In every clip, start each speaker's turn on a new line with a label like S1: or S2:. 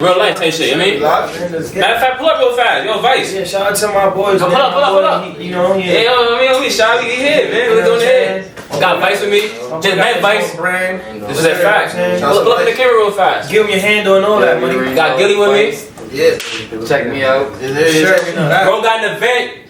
S1: Real life type shit, you know what I mean? Matter of fact, pull up real fast. Yo, Vice.
S2: Yeah, shout out to my boys.
S1: Pull up.
S2: You know,
S1: yeah. Yo, we shot, we here, man. We're doing it. Got Vice with me. Just met Vice. This is that fact. Pull up in the camera real fast.
S2: Give him your handle and all that, money.
S1: Got Gilly with me.
S3: Yeah. Check me out.
S1: Bro got an event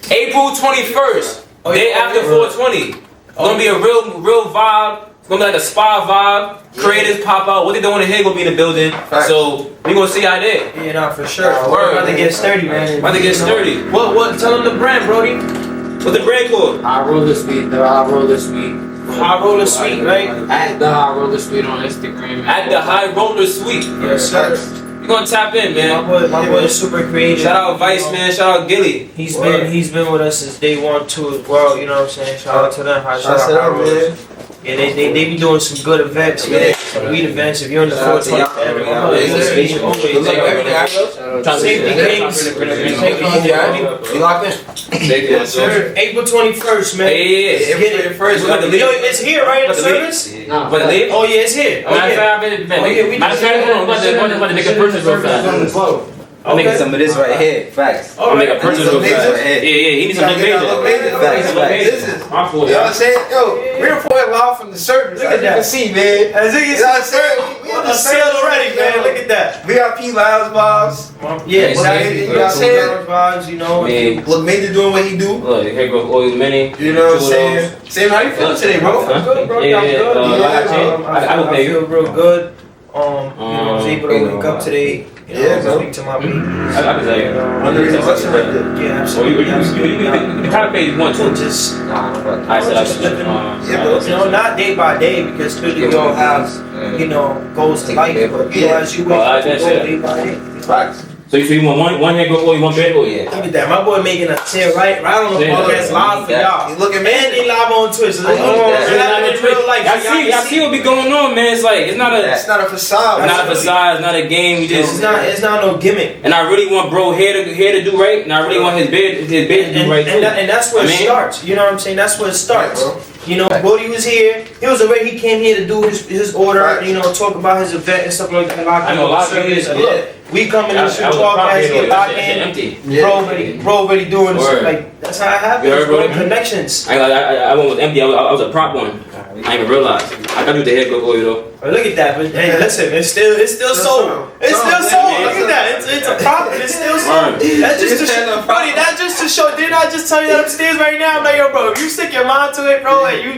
S1: April 21st. Day after 420. It's gonna be a real vibe. It's gonna be like a spa vibe. Creators pop out. What they doing in here gonna be in the building. So we gonna see how there.
S2: Yeah, nah, for sure. We're about to get sturdy, man.
S1: About to get sturdy.
S2: What? Tell them the brand, Brody.
S1: What's the brand called?
S3: High Roller Suite. The High Roller Suite.
S2: High Roller Suite, right?
S3: At the High Roller Suite on Instagram.
S1: At the High Roller Suite.
S2: Yes, sir.
S1: You gonna tap in, man.
S2: My boy is super creative.
S1: Shout out Vice, man. Shout out Gilly.
S2: He's been with us since day 1 too as well. You know what I'm saying? Shout out to them. Shout out man. Yeah, they be doing some good events, man. Some weed events. If you're in the 420
S3: You locked in?
S2: Yes, sir. April 21st, man.
S1: Yeah.
S2: Yo, it's here, right? In the service?
S1: No. But leave?
S2: Oh yeah, it's here.
S1: Matter of fact, I'm about to make a purchase real fast. I'm making some of this right here. Facts. I'm making a purchase real fast. Yeah, he needs some major.
S3: Facts. This is, you know what I'm saying? Yo, we're reporting live from the service. As you can see, man.
S2: As you can see, we on the sale already, man. Look at that.
S3: VIP Lounge vibes.
S2: Yeah,
S3: you know what I'm saying?
S2: Vibes, you know.
S3: Look, Major doing what he do.
S1: Look, here goes Oil Mini.
S3: You know what I'm saying? Sam, how you feeling today, bro?
S2: I'm good, bro.
S1: Yeah,
S2: I feel real good. You know, I was able to wake up today. You know, speak to my people.
S1: I can tell you.
S3: Under the impression right there.
S2: Yeah, absolutely.
S1: The kind of page one too.
S2: Just,
S1: I said,
S2: you know, not day by day because clearly we all have, you know, goals in life. But you know, as you wake up, you go day by day.
S3: Facts.
S1: So you want one head go oil, one bed oil?
S2: Yeah. Look at that. My boy making a shit right on the podcast live for y'all.
S3: Look at me.
S2: And they live on Twitch. So in real life.
S1: I see what be going on, man. It's like it's not a facade. It's not a facade. It's not a game. We just
S2: it's not no gimmick.
S1: And I really want bro here to do right, and I really want his bed to do right too.
S2: And that's where it starts. You know what I'm saying? That's where it starts. You know, Brody was here. He came here to do his order. You know, talk about his event and stuff like that.
S1: I know a lot of service.
S2: Look, we come in and shoot podcast, get locked in. Bro, already doing this. Like that's how it happens. Connections.
S1: I went with empty. I was a prop one. I didn't even realize. I got to do the head go oil though.
S2: Look at that, but hey, listen, it's still sold. It's still sold. Look at that. It's a profit. It's still sold. That's just to show, buddy. That's just to show. Didn't I just tell you that upstairs right now? I'm like, yo, bro, if you stick your mind to it, bro, and you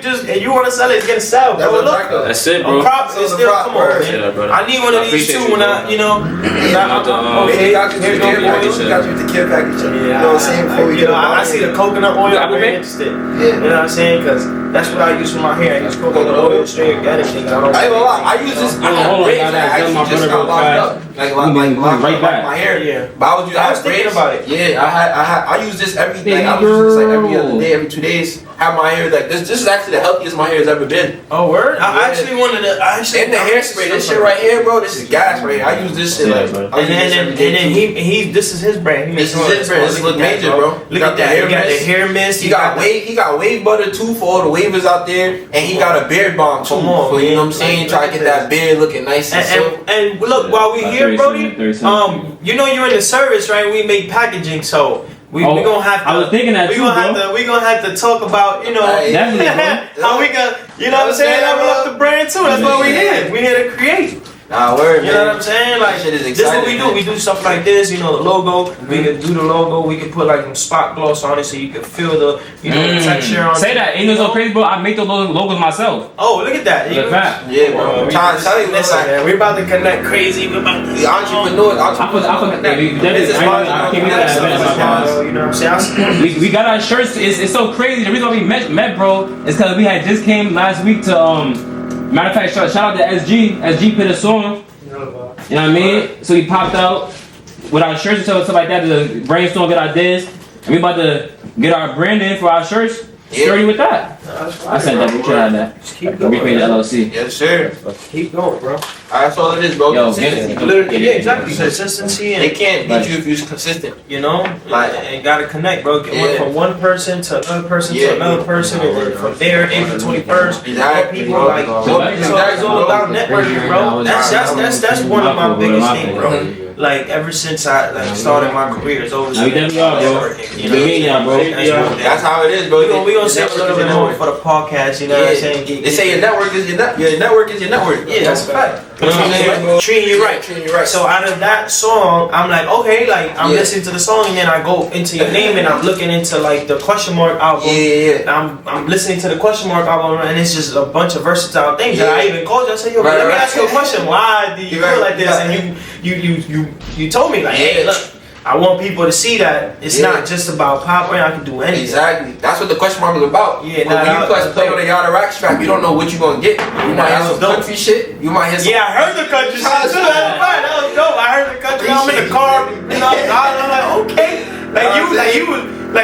S2: want to sell it, it's gonna sell, bro. Look,
S1: that's it, bro.
S2: A prop is still. Come on, man. I need one of these too when I, you know.
S3: Okay, got you the care package. You know what I'm saying?
S2: I see the coconut oil. I'm very interested. You know what I'm saying? Because that's what I use for my hair. I use coconut oil, straight organic things. I ain't gonna lie. I use this. I just got locked up. Like my hair. Yeah.
S3: But I was thinking about it. Yeah, I use this every day. I use this like every other day, every 2 days. Have my hair like this. This is actually the healthiest my hair has ever been.
S2: Oh word! I actually wanted to.
S3: And the hairspray. This shit right here, bro. This is gas right here. I use this shit like.
S2: And then he. This is his brand.
S3: This is his brand. This look major, bro.
S2: Look at that. He got the hair mist.
S3: He got wave butter too for all the wavers out there, and he got a beard balm too. You know what I'm saying? Try to get that beard looking nice and silky.
S2: And look, while we here, Brody, you know you're in the service, right? We make packaging, so. We gonna have to.
S1: I was thinking that
S2: we gonna have to talk about, you know, how we can, you know what I'm saying, level up the brand too. That's why we here. We here to create.
S3: Nah, word, man.
S2: You know what I'm saying? Like,
S3: shit is
S2: this is what we do. We do stuff like this, you know, the logo. We can do the logo. We can put like some spot gloss on it so you can feel the, you know, the texture on it.
S1: Say that. Ain't no so crazy, bro. I make those logos myself.
S2: Oh, look at that.
S3: Yeah, bro. I'm trying to tell you,
S2: listen, man. We about to connect crazy. We about to
S3: the entrepreneurs.
S2: You know what I'm saying?
S1: We got our shirts. It's so crazy. The reason why we met, bro, is because we had just came last week to matter of fact, shout out to SG. SG put a song. You know what I mean? So he popped out with our shirts and stuff like that to brainstorm, get ideas. And we about to get our branding for our shirts. Starting with that. I sent that. We tried that.
S2: Just keep going.
S1: We made the LLC.
S3: Yes, sir.
S2: Keep going, bro.
S3: That's all it is, bro.
S1: Yo,
S3: Consistency.
S2: Yeah, exactly. Consistency
S3: They
S2: and
S3: can't beat you if you're consistent.
S2: you know,
S3: Like-
S2: and gotta connect, bro. Get
S3: Yeah.
S2: from one person to another person
S3: Yeah.
S2: to another person, and then from there, April 21st.
S3: Exactly,
S2: People
S3: bro.
S2: like so it's all about networking, bro. That's one of my biggest things, bro. Like ever since I started my career, it's always been networking. You know,
S3: That's how it is, bro.
S2: we gonna say a little bit more for the podcast. You know what I'm saying?
S3: They say your network is your network is your network.
S2: Yeah, that's a fact.
S3: You know what I'm saying, bro?
S2: Treating you right.
S3: Treating you right.
S2: So out of that song, I'm like, okay, like I'm listening to the song, and then I go into your name, and I'm looking into like the question mark album.
S3: Yeah.
S2: I'm listening to the question mark album, and it's just a bunch of versatile things. And I even called you. I said, yo, let me ask you a question. Why do you feel like this? And you told me like, hey, look. I want people to see that it's not just about pop. I can do anything.
S3: Exactly. That's what the question mark is about.
S2: Yeah,
S3: when you play on the Yada Rack strap, you don't know what you're gonna get. You might have some country shit. You might have some.
S2: Yeah, I heard the country shit too. That was dope. I heard the country. I'm in the car. You know, I'm like, okay. Like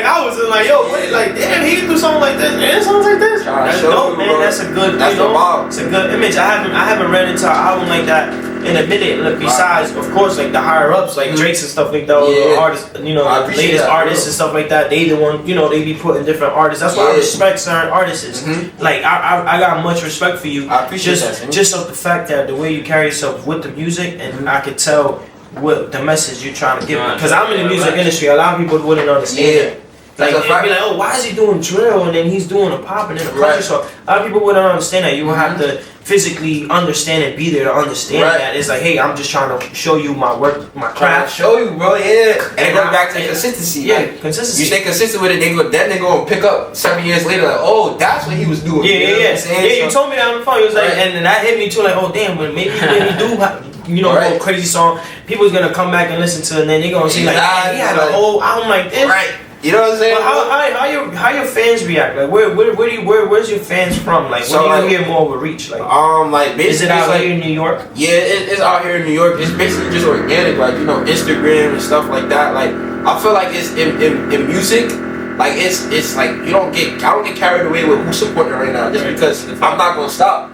S2: I was like, yo, what? Like, damn, he can do something like this and songs like this. That's dope, man. That's a good.
S3: That's the vibe.
S2: It's a good image. I haven't read into an album like that in a minute. Look, besides, of course, like the higher ups, like Drake's and stuff like that, or the artists, you know, the latest artists and stuff like that. They the one, you know, they be putting different artists. That's why I respect certain artists. Like I got much respect for you.
S3: I appreciate that.
S2: Just of the fact that the way you carry yourself with the music, and I could tell what the message you're trying to give. Because I'm in the music industry, a lot of people wouldn't understand it. Like, they'd be like, oh, why is he doing drill and then he's doing a pop and then a country song? A lot of people wouldn't understand that. You would have to physically understand and be there to understand that. It's like, hey, I'm just trying to show you my work, my craft.
S3: Show you, bro, and it goes back to consistency.
S2: Yeah,
S3: like,
S2: consistency.
S3: You stay consistent with it, then they go and pick up 7 years later, like, oh, that's what he was doing.
S2: Yeah. You told me that on the phone. You was like, and that hit me too, like, oh, damn, but maybe when he do, you know, a crazy song, people's gonna come back and listen to it, and then they're gonna see, like, he had a whole album like this.
S3: Right. You know what I'm saying?
S2: But how your fans react? Like where's your fans from? Like
S3: so,
S2: when do you hear more of a reach? Like
S3: basically,
S2: is it out here in New York?
S3: Yeah, it's out here in New York. It's basically just organic, like, you know, Instagram and stuff like that. Like I feel like it's in music. Like it's like I don't get carried away with who's supporting right now, just because I'm not gonna stop.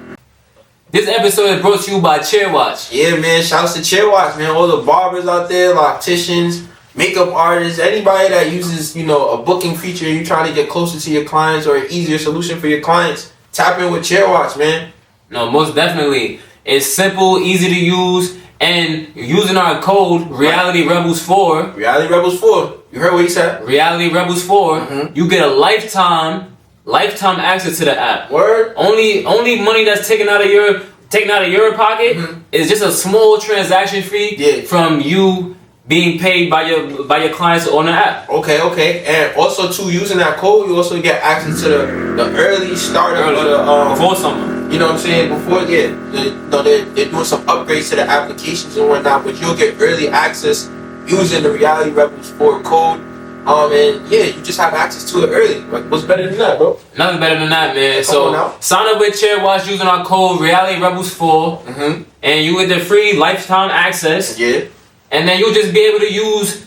S1: This episode is brought to you by Chair Watch.
S3: Yeah, man. Shouts to Chair Watch, man. All the barbers out there, opticians, makeup artists, anybody that uses, you know, a booking feature, you trying to get closer to your clients or an easier solution for your clients, tap in with Chair Watch, man.
S1: No, most definitely. It's simple, easy to use, and using our code Reality Rebels 4.
S3: Reality Rebels 4. You heard what he said?
S1: Reality Rebels 4. You get a lifetime access to the app.
S3: Word.
S1: Only money that's taken out of your pocket is just a small transaction fee from you being paid by your clients on the app.
S3: Okay. And also too, using that code, you also get access to the early start of the
S1: before summer.
S3: You know what I'm saying? Before they're doing some upgrades to the applications and whatnot, but you'll get early access using the Reality Rebels 4 code. And yeah, you just have access to it early. Like, what's better than that, bro?
S1: Nothing better than that, man. So sign up with Chair Watch using our code Reality Rebels 4, and you get the free lifetime access.
S3: Yeah.
S1: And then you'll just be able to use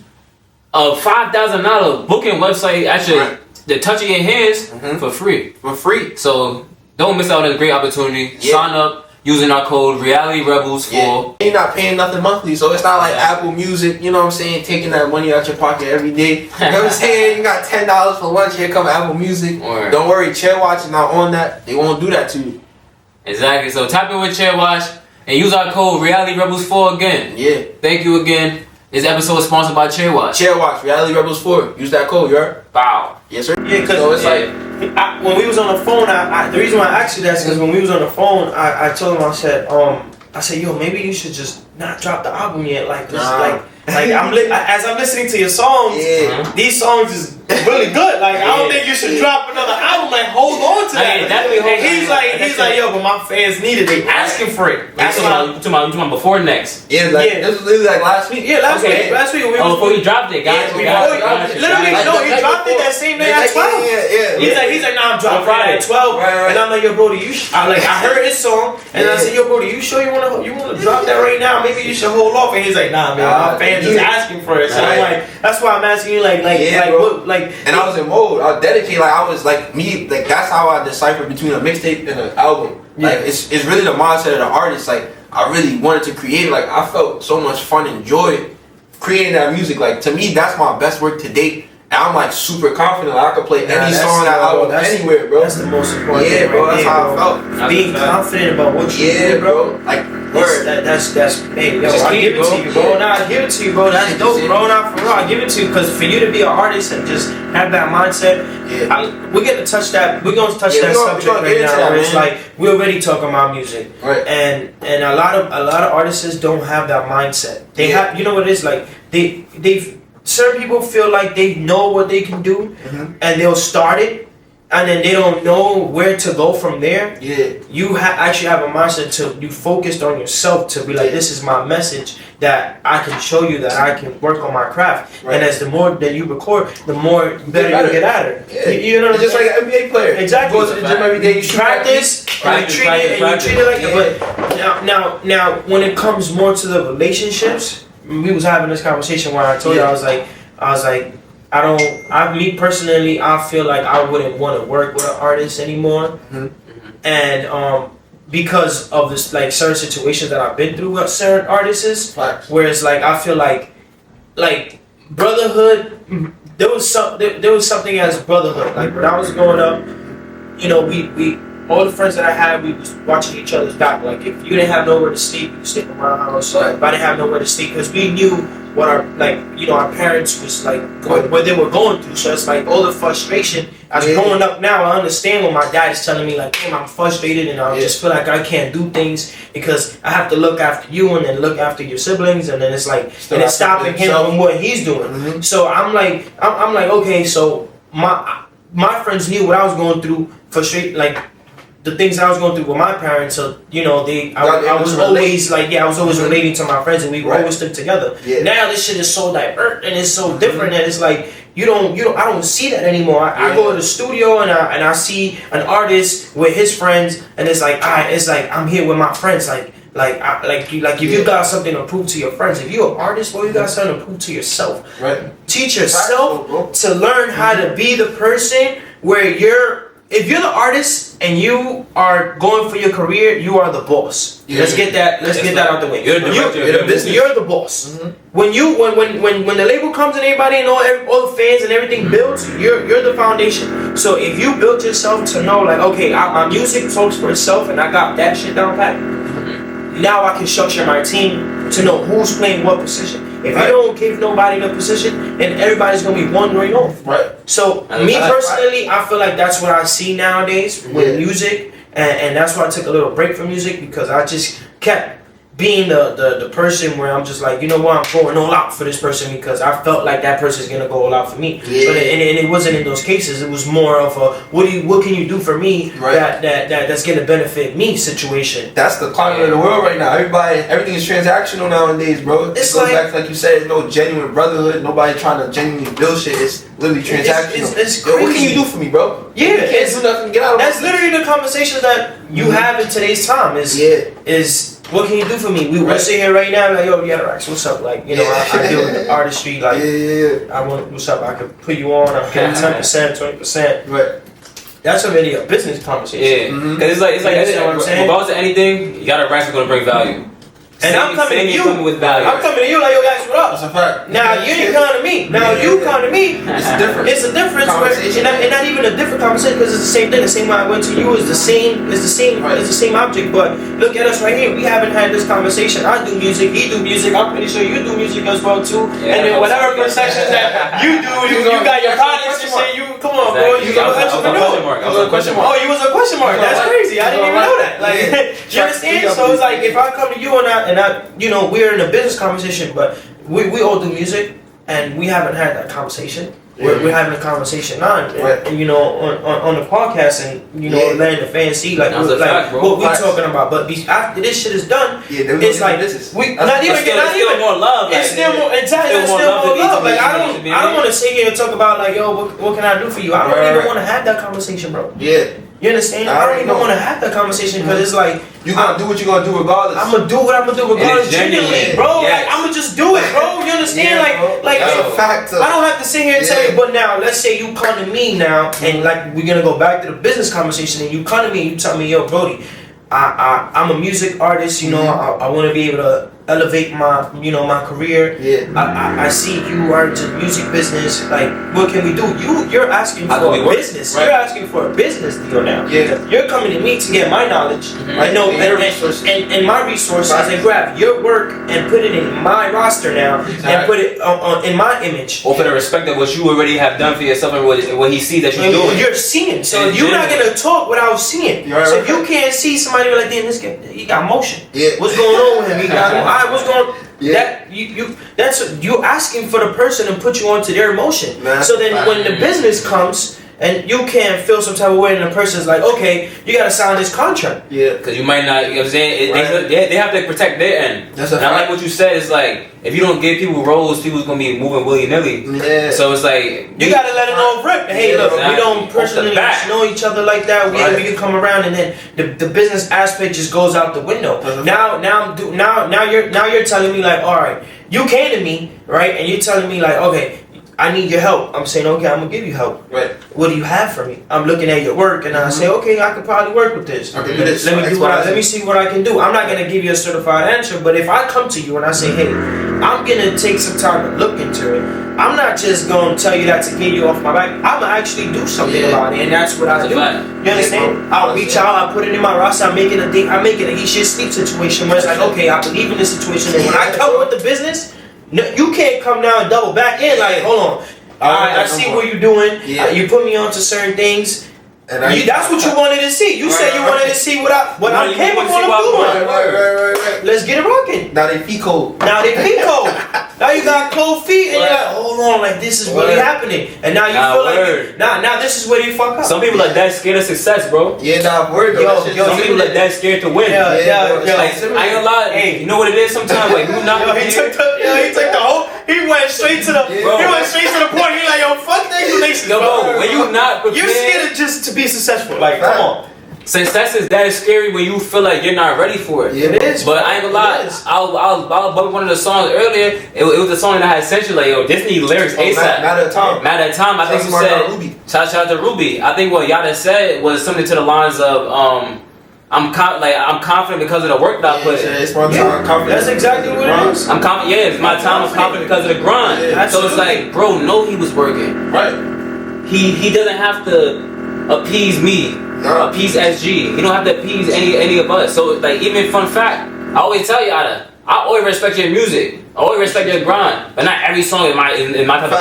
S1: a $5,000 booking website at the touch of your hands for free.
S3: For free.
S1: So don't miss out on this great opportunity. Sign up using our code Reality Rebels 4.
S3: You're not paying nothing monthly, so it's not like Apple Music, you know what I'm saying, taking that money out your pocket every day. You know what I'm saying? You got $10 for lunch, here come Apple Music. Don't worry, Chair Watch is not on that. They won't do that to you.
S1: Exactly. So tap in with Chair Watch and use our code Reality Rebels 4 again.
S3: Yeah.
S1: Thank you again. This episode is sponsored by Chair Watch.
S3: Chair Watch, Reality Rebels 4. Use that code, you heard?
S1: Wow.
S3: Yes, sir.
S2: Yeah, because
S3: so it's like
S2: when we was on the phone, the reason why I asked you that is because when we was on the phone, I told him, I said, yo, maybe you should just not drop the album yet, like this, like as I'm listening to your songs, these songs is really good. Like I don't think you should drop another album. Like hold on to that. He's like, yo, but my fans need it. They asking for it.
S1: That's what I'm talking about before next.
S3: this was literally like last week.
S2: Yeah, last week.
S1: Before he dropped it, guys.
S2: Literally, he dropped it that same day at 12. He's like, nah, I'm dropping Friday at 12. And I'm like, yo, bro, I heard his song, and I said, yo, bro, you sure you wanna drop that right now? Maybe you should hold off. And he's like, nah, man, my fans is asking for it. So I'm like, that's why I'm asking you, like like.
S3: And I was in mode. I was dedicated. Like I was like me. Like that's how I decipher between a mixtape and an album. Like it's really the mindset of the artist. Like I really wanted to create. Like I felt so much fun and joy creating that music. Like to me, that's my best work to date. And I'm like super confident. Like, I could play any song that album anywhere, bro.
S2: That's the most important thing.
S3: Yeah, bro. That's how I felt.
S2: Being confident about what you do, bro.
S3: Like
S2: that's hey, yo, I give it to you, bro. Nah, I give it to you, bro. That's dope, bro. Nah, for real, I give it to you because for you to be an artist and just have that mindset, we're gonna touch that. We're gonna touch that subject right now. Where it's like we're already talking about music,
S3: right?
S2: And a lot of artists don't have that mindset. They have, you know what it is like. They've certain people feel like they know what they can do, and they'll start it, and then they don't know where to go from there.
S3: Yeah.
S2: You actually have a mindset to you focused on yourself to be like, this is my message that I can show you that I can work on my craft. Right. And as the more that you record, the more better you get at it.
S3: Yeah.
S2: You know what I'm
S3: just
S2: saying?
S3: Like an NBA player.
S2: Exactly.
S3: You go to the gym every day. You
S2: practice, and you treat it like it. But now, when it comes more to the relationships, we was having this conversation where I told you I was like, me personally, I feel like I wouldn't want to work with an artist anymore, and because of this like certain situations that I've been through with certain artists, whereas like I feel like brotherhood, there was something as brotherhood. Like when I was growing up, you know, we all the friends that I had, we was watching each other's back. Like if you didn't have nowhere to sleep, you sleep in my house. If I didn't have nowhere to sleep, because we knew what our our parents was like, what they were going through. So it's like all the frustration. As growing up now, I understand when my dad is telling me like, damn, I'm frustrated and I just feel like I can't do things because I have to look after you and then look after your siblings, and then it's like and it's stopping him from what he's doing. So I'm like okay, so my friends knew what I was going through, like the things I was going through with my parents. So I was always like I was always relating to my friends, and we always stuck together. Now this shit is so diverse and it's so different that it's like I don't see that anymore. I go to the studio and I see an artist with his friends, and it's like I'm here with my friends. If you got something to prove to your friends, if you're an artist, well, you got something to prove to yourself. Right. Teach yourself to learn how to be the person where if you're the artist and you are going for your career, you are the boss. Let's get that out the way. You're the boss. When the label comes and everybody and all the fans and everything builds, you're the foundation. So if you built yourself to know like, okay, my music talks for itself and I got that shit down pat, now I can structure my team to know who's playing what position. If you don't give nobody the position, then everybody's gonna be wandering off. Right. So me personally, I feel like that's what I see nowadays with music, and that's why I took a little break from music, because I just kept being the person where I'm just like, you know what, I'm going all out for this person because I felt like that person's gonna go all out for me. Yeah. But it wasn't in those cases. It was more of a what can you do for me that's gonna benefit me situation.
S3: That's the climate of the world right now. Everything is transactional nowadays, bro. It goes back to, like you said, there's no genuine brotherhood. Nobody trying to genuinely build shit. It's literally transactional.
S2: It's crazy.
S3: What can you do for me, bro?
S2: Yeah,
S3: you can't do nothing. Get out of
S2: That's literally the conversations that you have in today's time. Is what can you do for me? We'll sit here right now like, yo, Rex, what's up? Like, I deal with the artistry. Like, I want, what's up? I could put you on. I'll give you 10%, 20%. Right. That's already a business conversation.
S1: Yeah. Because it's like regardless of anything, you got a Rex who's gonna bring value.
S2: And I'm coming to you
S1: with value.
S2: I'm coming to you like, yo, guys, what up?
S3: That's a fact.
S2: Now you ain't coming to me. Now you come to me.
S3: It's different.
S2: It's a difference, and not even a different conversation, because it's the same thing. The same way I went to you is the same. It's the same. Right. It's the same object. But look at us right here. We haven't had this conversation. I do music. He do music. I'm pretty sure you do music as well too. Yeah, and then whatever concessions that you do, you got your products and shit. You come on, bro. You got a entrepreneur.
S1: I was a question mark.
S2: Oh, you was a question mark. That's crazy. I didn't even know that. Like, you understand? So it's like if I come to you and I we're in a business conversation, but we all do music, and we haven't had that conversation. We're having a conversation on the podcast, and letting the fans see like what we're talking about. But after this shit is done, it's like
S1: still more love.
S2: It's still more love. Like I don't want to sit here and talk about like, yo, what can I do for you? I don't even want to have that conversation, bro. Yeah. You understand? I don't even want to have that conversation because it's like
S3: you gonna do what you gonna do regardless.
S2: I'm gonna do what I'm gonna do regardless. Genuinely, bro. Yes. Like I'm gonna just do it, bro. You understand? understand? Like
S3: that's a fact.
S2: I don't have to sit here and tell you, but now let's say you come to me now, and like we're gonna go back to the business conversation, and you come to me and you tell me, yo, Brody, I'm a music artist, you know, I want to be able to elevate my, you know, my career.
S3: Yeah.
S2: I see you are into the music business. Like, what can we do? You're asking for a business. Right. You're asking for a business deal now.
S3: Yeah.
S2: You're coming to me to get my knowledge. I know, and my resources, and grab your work and put it in my roster now, and put it on in my image.
S1: Or for the respect of what you already have done for yourself and what he sees that you're doing.
S2: You're seeing. So you're not gonna talk without seeing. So if you can't see somebody like, damn, this guy, he got motion.
S3: Yeah.
S2: What's going on with him? He got what's going on? Yeah. That's you asking for the person to put you onto their emotion. So then when the business comes and you can't feel some type of way and the person's like, okay, you gotta sign this contract.
S3: Yeah.
S1: Because you might not, you know what I'm saying? They have to protect their end.
S3: That's
S1: and I like what you said, it's like, if you don't give people roles, people's gonna be moving willy-nilly.
S3: Yeah.
S1: So it's like,
S2: you gotta let it all rip. Hey, look, we don't personally know each other like that. We can come around and then the business aspect just goes out the window. Now you're telling me like, all right, you came to me, right, and you're telling me like, okay, I need your help. I'm saying, okay, I'm gonna give you help.
S3: Right.
S2: What do you have for me? I'm looking at your work, and I say, okay, I could probably work with this.
S3: I can do this.
S2: Let me see what I can do. I'm not gonna give you a certified answer, but if I come to you and I say, hey, I'm gonna take some time to look into it. I'm not just gonna tell you that to get you off my back. I'm gonna actually do something about it, and that's what I do. You understand? I'll reach out. I put it in my roster. I make it a eat shit sleep situation where it's like, okay, I believe in this situation, and when I come with the business. No, you can't come down and double back in like, hold on. I see what you're doing. You put me onto certain things. And that's what you wanted to see. You said you wanted to see what I'm capable of doing. Right. Let's get it rocking.
S3: Now they feet cold.
S2: Now you got cold feet and you're like, hold on, like this is really happening. And now you feel like now this is where you fuck up.
S1: Some people are that scared of success, bro.
S3: Yeah, nah, word though.
S1: Some people are that scared to win.
S2: Yeah.
S1: Like, I ain't gonna lie. Hey, you know what it is sometimes? Like, you not
S2: he took the whole. He went straight to the. He went straight to the point. He like, yo, fuck that explanation.
S1: Yo, bro, when you not prepared,
S2: you're scared just to be successful. Like, come on.
S1: Success is that scary when you feel like you're not ready for it.
S2: Yeah, it is.
S1: But I ain't gonna lie. I was bumping one of the songs earlier. It was a song that had essentially like, yo, this need lyrics ASAP.
S3: Matter of time.
S1: I think you said. Shout out to Ruby. I think what Yada said was something to the lines of, I'm confident because of the work that I put in.
S3: It's my time. Confident.
S2: That's exactly what it is.
S1: I'm confident. Yeah, it's my time. I'm confident because of the grind.
S2: Yeah,
S1: so it's like, bro, no, he was working.
S3: Right.
S1: He doesn't have to appease me. Appease SG. You don't have to appease any of us. So like, even fun fact, I always tell Yada, I always respect your music. I always respect your grind, but not every song is my type of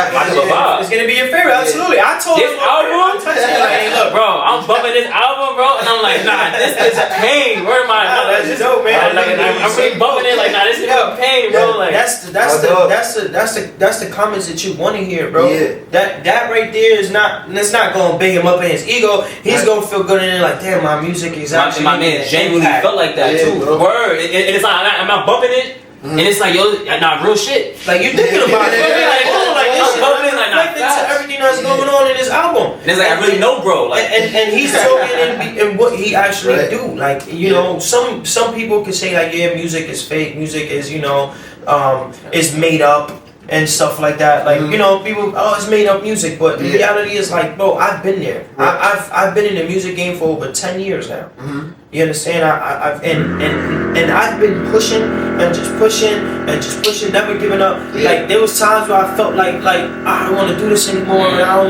S1: vibe.
S2: It's gonna be your favorite, absolutely. I told
S1: this album, like, look, bro, I'm bumping this album, bro, and I'm like, nah, this is pain. Where am I?
S2: That's dope, man.
S1: I'm really bumping it, like, nah, this is pain, bro. Like,
S2: that's the comments that you want to hear, bro. Yeah. That right there is not. That's not gonna big him up in his ego. He's gonna feel good in it, like, damn, my music is actually.
S1: My man genuinely felt like that too.
S3: Bro.
S1: Word, and it's like, I'm not bumping it. And it's like, yo, nah, real shit.
S2: Like, you thinking about it. Like, hold on, like, this shit reflecting to everything that's going on in this album.
S1: And it's like, I really know, bro. Like,
S2: and he's talking in what he actually do. Like, you know, some people can say, like, yeah, music is fake. Music is, you know, is made up and stuff like that. Like, you know, people, it's made up music. But the reality is, like, bro, I've been there. I've been in the music game for over 10 years now. You understand? I've been pushing and just pushing, never giving up. Like, there was times where I felt like I don't want to do this anymore. And I don't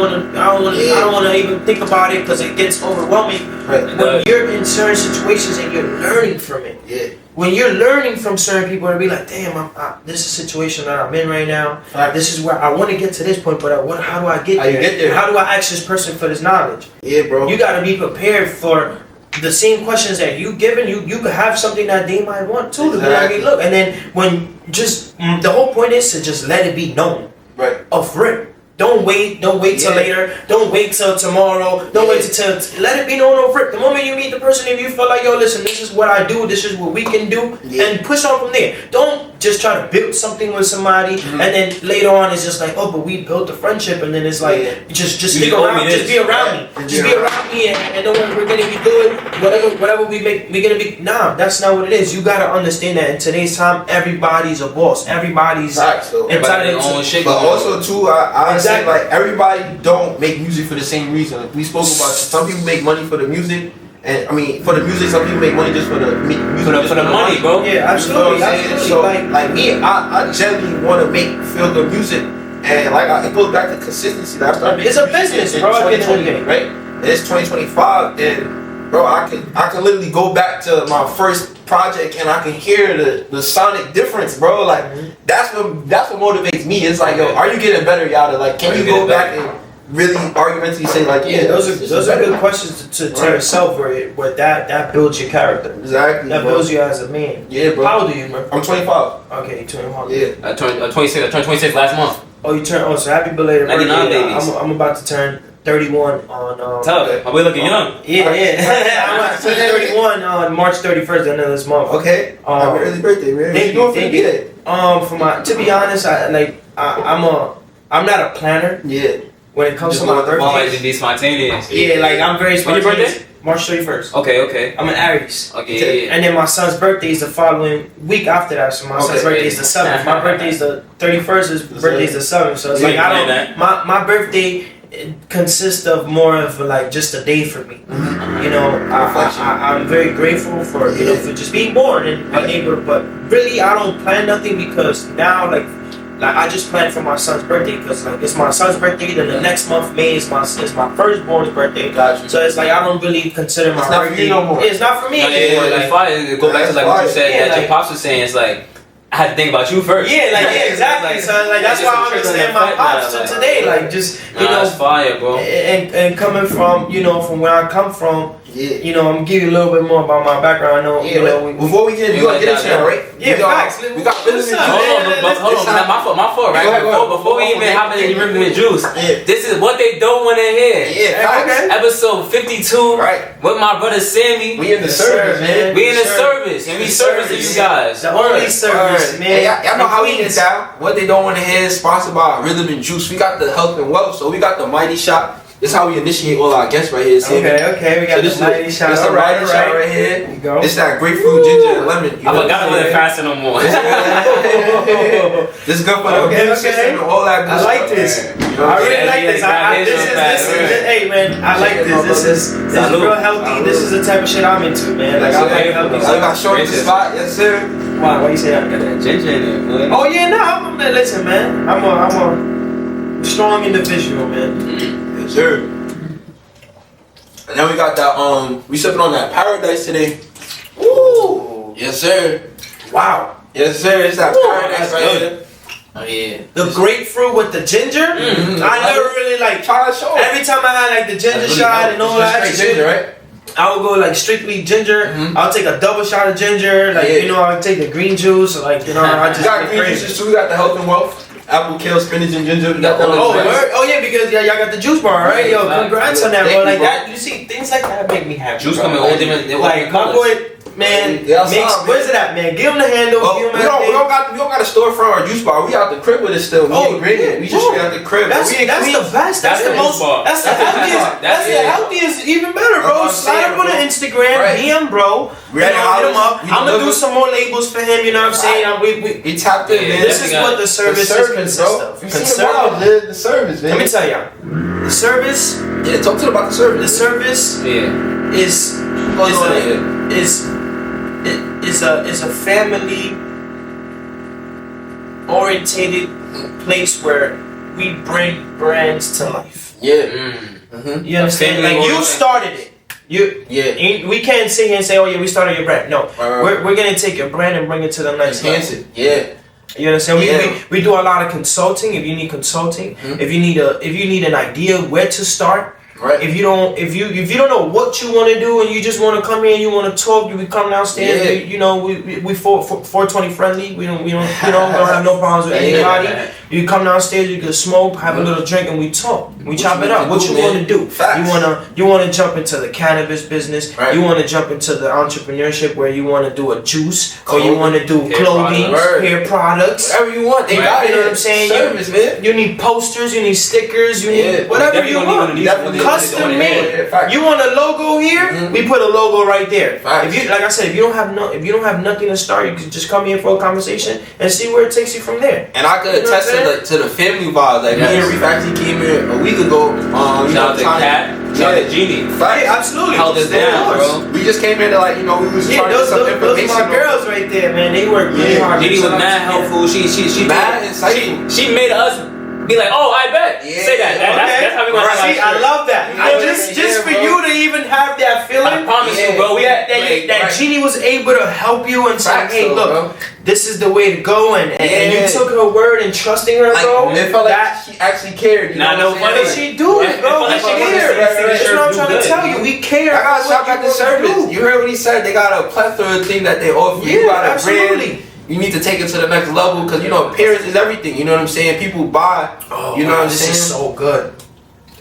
S2: want to even think about it because it gets overwhelming. When you're in certain situations and you're learning from it. When you're learning from certain people and be like, damn, this is a situation that I'm in right now. This is where I want to get to this point, but how do I get there? How do I ask this person for this knowledge?
S3: Yeah, bro.
S2: You got to be prepared for the same questions that you given. You could have something that they might want too. To be like, look, and then when just the whole point is to just let it be known.
S3: Right.
S2: Off rip. Don't wait till later. Don't wait till tomorrow. Don't wait till let it be known off rip. The moment you meet the person, if you feel like, yo, listen, this is what I do. This is what we can do, and push on from there. Don't just try to build something with somebody, and then later on it's just like, oh, but we built a friendship, and then it's like, just stick around, just be around me, just be around me, and then we're gonna be good. Whatever we make, we're gonna be. Nah, that's not what it is. You gotta understand that in today's time, everybody's a boss. Everybody's
S1: entitled to own shit.
S3: But also too, I say like everybody don't make music for the same reason. Like, we spoke about some people make money for the music. And I mean, for the music, some people make money just for the music,
S1: for the money, bro.
S2: Yeah, absolutely. Absolutely.
S3: So, like me, I generally want to feel good music, and like it goes back to consistency. Like, I started.
S2: It's a business, bro.
S3: 2020, right? And it's 2025, and bro, I can literally go back to my first project, and I can hear the sonic difference, bro. Like that's what motivates me. It's like, yo, are you getting better, Yada? Like, can you go back and really argumentatively say like, yeah,
S2: those are good questions to yourself, where that builds your character.
S3: Exactly.
S2: That builds you as a man.
S3: Yeah, bro.
S2: How old are you, man?
S3: I'm 25.
S2: Okay, you 25.
S3: Yeah.
S1: I turned 26. I turned 26 last month.
S2: Oh, you turned. Oh, so happy belated birthday.
S1: 99 babies.
S2: I'm about to turn 31 on.
S1: Tough. We looking young.
S2: Yeah. I'm about to turn 31 on March 31st, the end of this month.
S3: Okay. Happy early birthday, man.
S2: Thank you. For my, to be honest, I'm not a planner.
S3: Yeah.
S2: When it comes to my birthday.
S1: Like to be spontaneous.
S2: Yeah, like I'm very spontaneous.
S1: When your birthday?
S2: March 31st.
S1: Okay.
S2: I'm an Aries.
S1: Okay, yeah.
S2: And then my son's birthday is the following week after that. So my son's birthday is the 7th. My birthday is the 31st. His birthday is the 7th. So it's like my birthday consists of more of like just a day for me. You know, I'm very grateful for for just being born and being able to. But really, I don't plan nothing because now like I just planned for my son's birthday because like it's my son's birthday. Then the next month, May, is my firstborn's birthday.
S3: Gotcha.
S2: So it's like I don't really consider my birthday. It's not for me anymore.
S1: It's fine. Go back to like what you said that your pops was saying. It's like I had to think about you first.
S2: Yeah, exactly. So like that's why I understand my pops to today. Like just
S1: that's fire, bro.
S2: And coming from from where I come from. Yeah. I'm gonna give you a little bit more about my background. I know.
S3: Before we get into that, right?
S2: Yeah, facts.
S3: We got business.
S1: Hold on. My fault, right? Before we even hop into the juice, this is what they don't want to hear.
S3: Yeah, okay.
S1: Episode 52.
S3: Right.
S1: With my brother Sammy.
S3: We in the service, man.
S1: We in the service, and we servicing you guys.
S2: The only service, man.
S3: Y'all know how we get down. What they don't want to hear is sponsored by Rhythm and Juice. We got the health and wealth, so we got the Mighty Shot. This is how we initiate all our guests right here.
S2: Okay, we got the Mighty Shot.
S3: It's the Mighty Shot right here.
S2: There you go.
S3: It's that grapefruit, ginger, and lemon.
S1: I forgot about it faster no more.
S3: This is good for the immune system and all that good
S2: stuff. I like this. I really like this. Hey man, I like this. This is real healthy. This is the type of shit I'm into, man. Like I like healthy.
S3: I got short the spot, yes sir.
S2: Why you say that?
S1: Got that ginger in it.
S2: Oh yeah, listen, man. I'm a strong individual, man.
S3: Yes sir. And then we got that we sipping on that Paradise today.
S2: Ooh.
S3: Yes sir.
S2: Wow.
S3: Yes sir. It's that Paradise right here.
S1: Oh yeah.
S2: The grapefruit with the ginger. I never really
S3: try to show.
S2: Every time I had like the ginger shot and all that shit,
S3: ginger, right?
S2: I would go like strictly ginger. I'll take a double shot of ginger. Like I'll take the green juice. Like I just
S3: got green juices too. We got the health and wealth. Apple, kale, spinach, and ginger.
S2: Yeah, because y'all got the juice bar, right? Yo, congrats on that, bro. Like that, you see, things like that make me happy.
S1: Juice coming all different.
S2: Like my boy, man, where's it at, man? Give him the handle.
S3: We don't got a storefront or juice bar. We out the crib with it still. We just be out the crib.
S2: That's the best. That's the most. That's the healthiest. That's the healthiest. Even better, bro. Slide up on the Instagram, DM, bro. Hit him up. I'm gonna do some more labels for him. You know what I'm saying?
S3: We tapped in, man.
S2: This is what the service consists of.
S3: The service, man.
S2: Let me tell y'all. The service.
S3: Yeah, talk to them about the service.
S2: The service. Is a family orientated place where we bring brands to life.
S3: Yeah.
S2: You understand? Like you started it. We can't sit here and say, "Oh yeah, we started your brand." No, we're gonna take your brand and bring it to the next level.
S3: Enhance it. Yeah.
S2: You understand? We do a lot of consulting. If you need consulting, if you need an idea where to start.
S3: Right.
S2: If you don't know what you want to do and you just want to come here and you want to talk, we come downstairs. We 420 friendly. We don't have no problems with anybody. You come downstairs, you can smoke, have a little drink, and we talk. We chop it up. What you want to do?
S3: Facts.
S2: You wanna jump into the cannabis business.
S3: Right.
S2: You want to jump into the entrepreneurship where you want to do a juice, or you want to do clothing, hair products,
S3: whatever you want. They got
S2: you know what I'm saying?
S3: Service, man.
S2: You need posters, you need stickers, you need whatever you want. Custom made. You want a logo here? We put a logo right there. If you, like I said, if you don't have nothing to start, you can just come here for a conversation and see where it takes you from there.
S3: And I could attest to the family vibe. Like me and Reef actually came here a week ago.
S1: Shout out to Cat. Shout out to Genie.
S2: Yeah, absolutely.
S1: Held us down, bro.
S3: We just came here to we was trying to get some information.
S2: Those are my girls right there, man. They work really hard.
S1: Genie was mad helpful. She
S3: mad insightful.
S1: She made us be like, oh, I bet. Say that. That's how we want to
S2: see. I love that. Just for you to even have that feeling.
S1: I promise you, bro.
S2: That Genie was able to help you and say, hey, look, this is the way to go, and you took her word and trusting her, bro.
S3: It felt like she actually cared.
S2: Nah, no funny. She do it, bro. We care. That's what I'm trying to tell you. We care.
S3: I got shout out the service. You heard what he said. They got a plethora of things that they offer. You got a brand. You need to take it to the next level because appearance is everything. You know what I'm saying? People buy. You know what I'm saying?
S2: This is so good.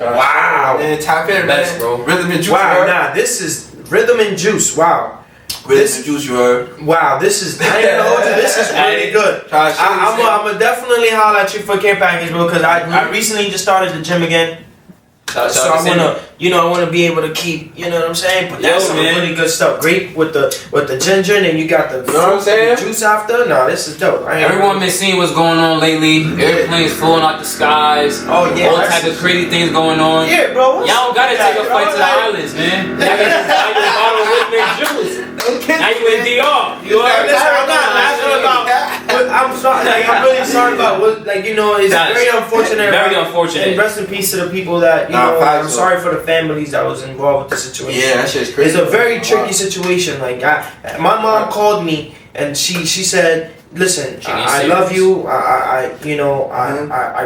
S3: Wow. Man, tap in, man.
S1: Bro.
S3: Rhythm and juice.
S2: Wow. Nah, this is rhythm and juice. Wow.
S3: Rhythm and juice, you heard.
S2: Wow, this is. I ain't gonna hold you. This is really good. I'm gonna definitely holler at you for care package, bro. Because I recently just started the gym again. So I wanna be able to keep, you know what I'm saying? But that's some really good stuff. Great with the ginger, and then you got the juice after. No, this is dope.
S1: Everyone been seeing what's going on lately. Airplanes falling out the skies.
S2: Oh yeah,
S1: all types of crazy things going on.
S2: Yeah, bro.
S1: Y'all don't gotta take a flight to the islands, man. Y'all can just buy your bottle of rhythm and juice. Now you in DR. You are.
S2: I'm not laughing about. I'm sorry. I'm really sorry about what. It's very unfortunate.
S1: Very unfortunate.
S2: And rest in peace to the people that I'm sorry for the families that was involved with the situation.
S3: Yeah, that shit's crazy.
S2: It's a very tricky situation. Like my mom called me and she said, "Listen, I love you. I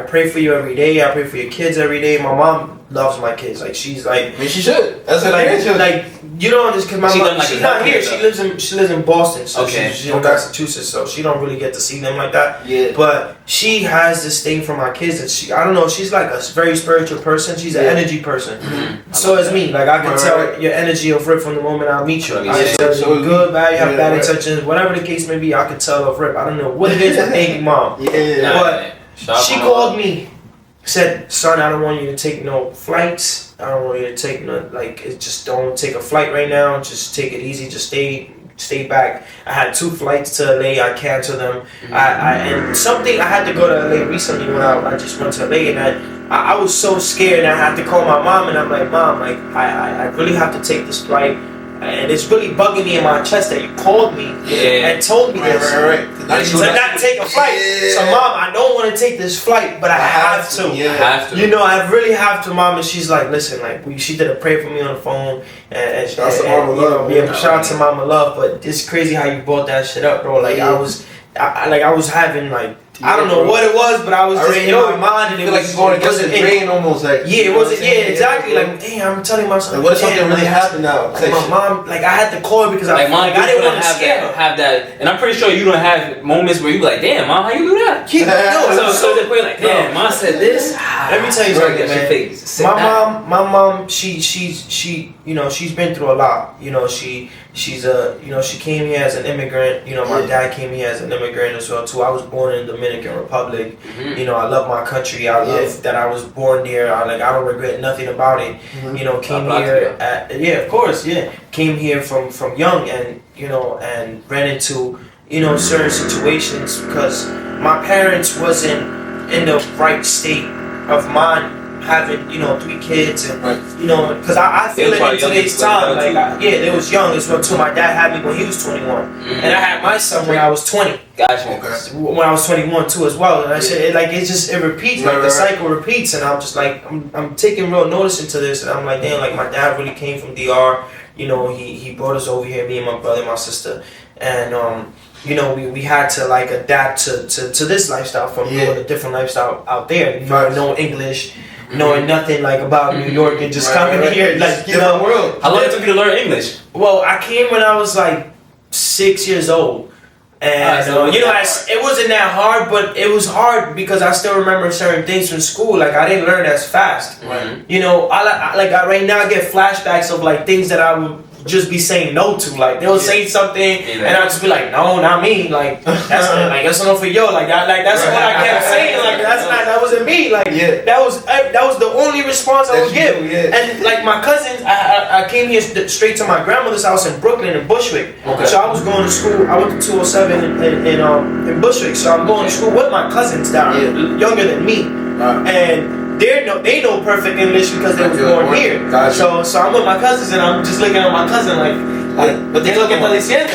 S2: pray for you every day. I pray for your kids every day. My mom loves my kids. Like she's like,
S3: I mean, she should. That's her
S2: like you don't understand. Because my mom, she's not here. She lives in Boston. So she's in Massachusetts. So she don't really get to see them like that.
S3: Yeah.
S2: But she has this thing for my kids that I don't know. She's like a very spiritual person. She's an energy person. Mm-hmm. So is me. Like I can tell your energy of rip from the moment I meet you. I can tell you good, bad, you have bad intentions, whatever the case may be. I can tell of rip. I don't know what it is with baby mom. But she called me. Said, son, I don't want you to take no flights. I don't want you to take just don't take a flight right now. Just take it easy. Just stay back. I had 2 flights to LA. I canceled them. And something I had to go to LA recently when I just went to LA, and I was so scared. And I had to call my mom, and I'm like, Mom, I really have to take this flight. And it's really bugging me in my chest that you called me and told me this. To not take a flight. So, Mom, I don't want to take this flight, but I have to.
S1: I have to.
S2: I really have to, Mom. And she's like, listen, she did a prayer for me on the phone. And shout out to Mama Love. But it's crazy how you brought that shit up, bro. Like, I was having, I don't know what it was, but I was just in my mind, and it was
S3: going against the grain almost.
S2: It wasn't. Yeah, exactly. Like, damn, I'm telling myself.
S3: What if something really happened now?
S2: My mom, I had to call her because I didn't want to
S1: have that. And I'm pretty sure you don't have moments where you be like, damn, Mom, how you do that? So the point, like, damn, Mom said this.
S2: Let me tell you something, man. My mom, she's been through a lot. She came here as an immigrant. My dad came here as an immigrant as well too. I was born in the Dominican Republic. Mm-hmm. I love my country. I love that I was born there. I don't regret nothing about it. Mm-hmm. Came here of course, came here from young, and and ran into certain situations because my parents wasn't in the right state of mind, having 3 kids, and because I feel it in today's time. They was young as well too. My dad had me when he was 21, and I had my son when I was 20.
S1: Gotcha.
S2: When I was 21 too as well, and I said it repeats, the cycle repeats, and I'm just like I'm taking real notice into this, and I'm like, damn, my dad really came from DR. He brought us over here, me and my brother and my sister, and we had to adapt to this lifestyle from a different lifestyle out there. No English. Knowing nothing about New York and just coming here the world.
S1: How long did it took you to learn English?
S2: Well, I came when I was 6 years old. And you know, it wasn't that hard, but it was hard because I still remember certain things from school. Like I didn't learn as fast.
S3: Right.
S2: You know, right now I get flashbacks of like things that I would just be saying no to. Like they'll say something, and I'll just be like, no, not me. Like that's enough for yo. Like that's what I kept saying. Like that wasn't me. Like that was the only response I would give.
S3: Yeah.
S2: And like my cousins, I came here straight to my grandmother's house in Brooklyn in Bushwick.
S3: Okay.
S2: So I was going to school. I went to 207 in Bushwick. So I'm going to school with my cousins that are younger than me, and they know perfect English because they was born here.
S3: Gotcha.
S2: So I'm with my cousins and I'm just looking at my cousin like but they look at diciendo.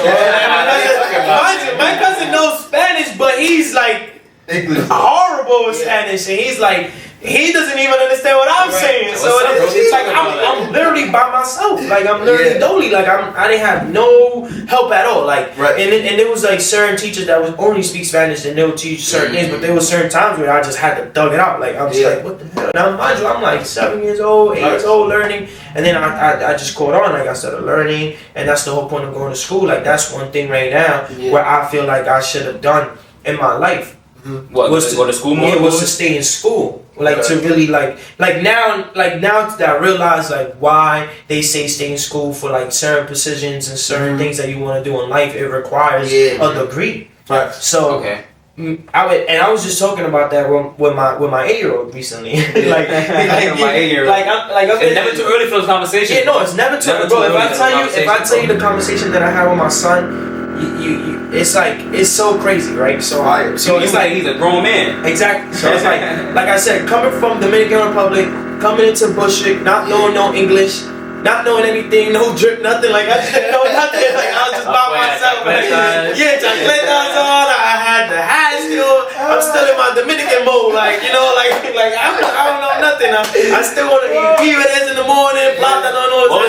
S2: My cousin knows Spanish, but he's like
S3: English.
S2: horrible with Spanish, and he's like he doesn't even understand what I'm saying. So it's like I'm literally by myself. Like I'm literally dolly. Like I didn't have no help at all. Like and there was like certain teachers that would only speak Spanish and they would teach certain things, but there was certain times where I just had to dug it out. Like I'm just like, what the hell? Now mind you, I'm like 7 years old, 8 years old learning, and then I just caught on. Like I started learning, and that's the whole point of going to school. Like that's one thing right now where I feel like I should have done in my life.
S1: What was to go to school more?
S2: Yeah, was to stay in school. Like to really like now that I realize like why they say stay in school for like certain positions and certain things that you want to do in life. It requires a degree.
S3: Right.
S2: So I was just talking about that with my 8-year-old recently. like
S1: my 8-year-old. It's never too early for those conversations.
S2: Yeah, no, it's never too early. Bro, if I tell you the conversation that I had with my son. It's like it's so crazy, right? So it's like
S1: he's a grown man.
S2: Exactly. So it's like I said, coming from Dominican Republic, coming into Bushwick, not knowing no English, not knowing anything, no drip, nothing. Like I didn't know nothing. Like I was just by myself. Chacletas on. I had the hat still. I'm still in my Dominican mode. Like you know, like I don't know nothing. I still want to eat piberes in the morning.
S1: What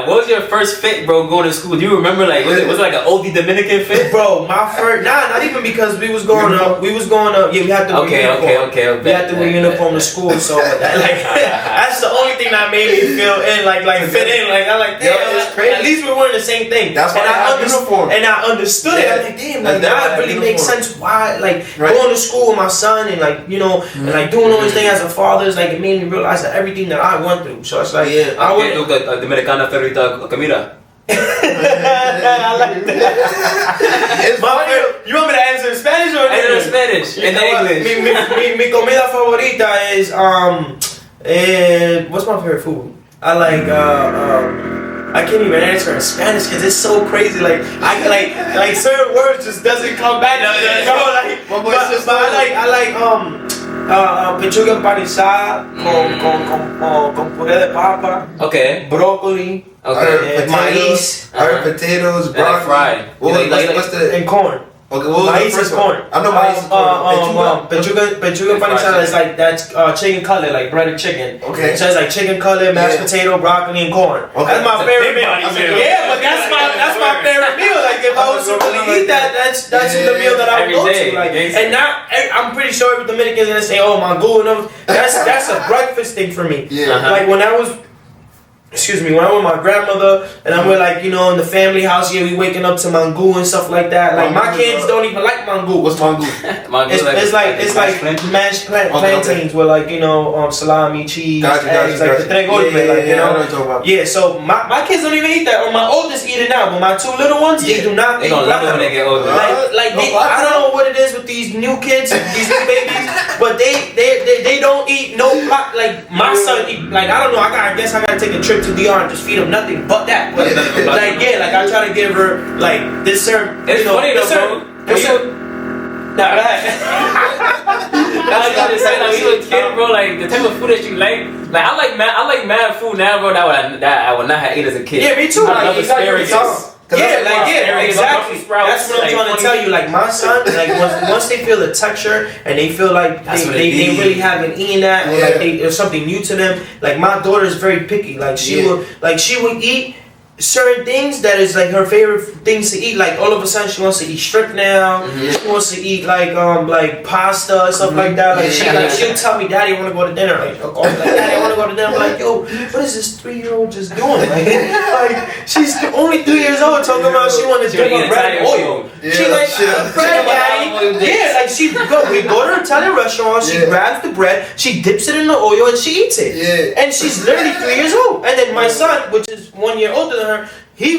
S1: was your first fit, bro? Going to school? Do you remember? Like was it like an old Dominican fit?
S2: Bro, my first not even because we was going up. We had to wear uniform.
S1: Okay.
S2: We had to wear uniform to school. So that's the only thing that made me feel in like fit in. Like I'm like, damn, at least we're wearing the same thing.
S3: That's why
S2: and I understood it. I'm like, damn, like that really makes sense. Why going to school with my son and like you know and like doing all this thing as a father is like it made me realize that everything that I went through. So it's like
S1: I went to the Dominicana favorita comida.
S2: I like that. You want me to answer in Spanish or
S1: in Spanish? In English.
S2: Mi comida favorita is what's my favorite food? I like I can't even answer in Spanish because it's so crazy. Like I like certain words just doesn't come back. I like pechuga empanizada con puré de papa.
S1: Okay.
S2: Broccoli.
S3: Okay.
S2: Maíz.
S3: Potatoes, broccoli.
S1: Fried.
S3: What's the
S2: and corn.
S3: Okay, what was
S2: maíz
S3: the first
S2: is corn.
S3: I know maíz is corn.
S2: Pechuga empanizada is like that's chicken cutlet, like breaded chicken.
S3: Okay.
S2: So it's like chicken cutlet, mashed potato, broccoli, and corn.
S3: Okay.
S2: That's my favorite meal. Yeah, but that's my favorite meal. Like if I was to really eat that, that's the meal that I would go to. Like, and now I'm pretty sure every Dominican's gonna say, "Oh, mango," and that's a breakfast thing for me.
S3: Yeah.
S2: Like when I was. When I'm with my grandmother and I'm with like, you know, in the family house here, we waking up to mango and stuff like that. Like my kids don't even like mango.
S3: What's mango?
S2: It's like mashed plantains with like, you know, salami, cheese, eggs, like the tres golpe, like, you know. Yeah, so my kids don't even eat that. Or my oldest eat it now, but my two little ones, they do not.
S1: They gonna love it when they get older.
S2: I don't know what it is with these new kids, these new babies, but they don't eat no pot. Like my son eat, like I don't know. I guess I gotta take a trip to DR and just feed them nothing but that. I try to give her like this certain.
S1: It's funny though, bro. Nah, go ahead. I was gonna say, like, when you were a kid, bro, like the type of food that you like I like mad food now, bro. That I would not have ate as a kid.
S2: Yeah, me too.
S1: I love asparagus.
S2: Exactly. That's what I'm trying to tell you. Like my son, like once they feel the texture and they feel like they really haven't eaten that, or like there's something new to them. Like my daughter is very picky. Like she will eat certain things that is like her favorite things to eat. Like all of a sudden she wants to eat strip now. She wants to eat like pasta and stuff like that. Like she'll tell me, Daddy, I want to go to dinner. Like Daddy, I want to go to dinner. I'm like, yo, what is this 3-year-old just doing? Like she's only 3 years old talking about she want to drink a bread and oil. She like bread, Daddy. Yeah, like we go to an Italian restaurant. She grabs the bread, she dips it in the oil, and she eats it. Yeah. And she's literally 3 years old. And then my son, which is 1 year older than her, he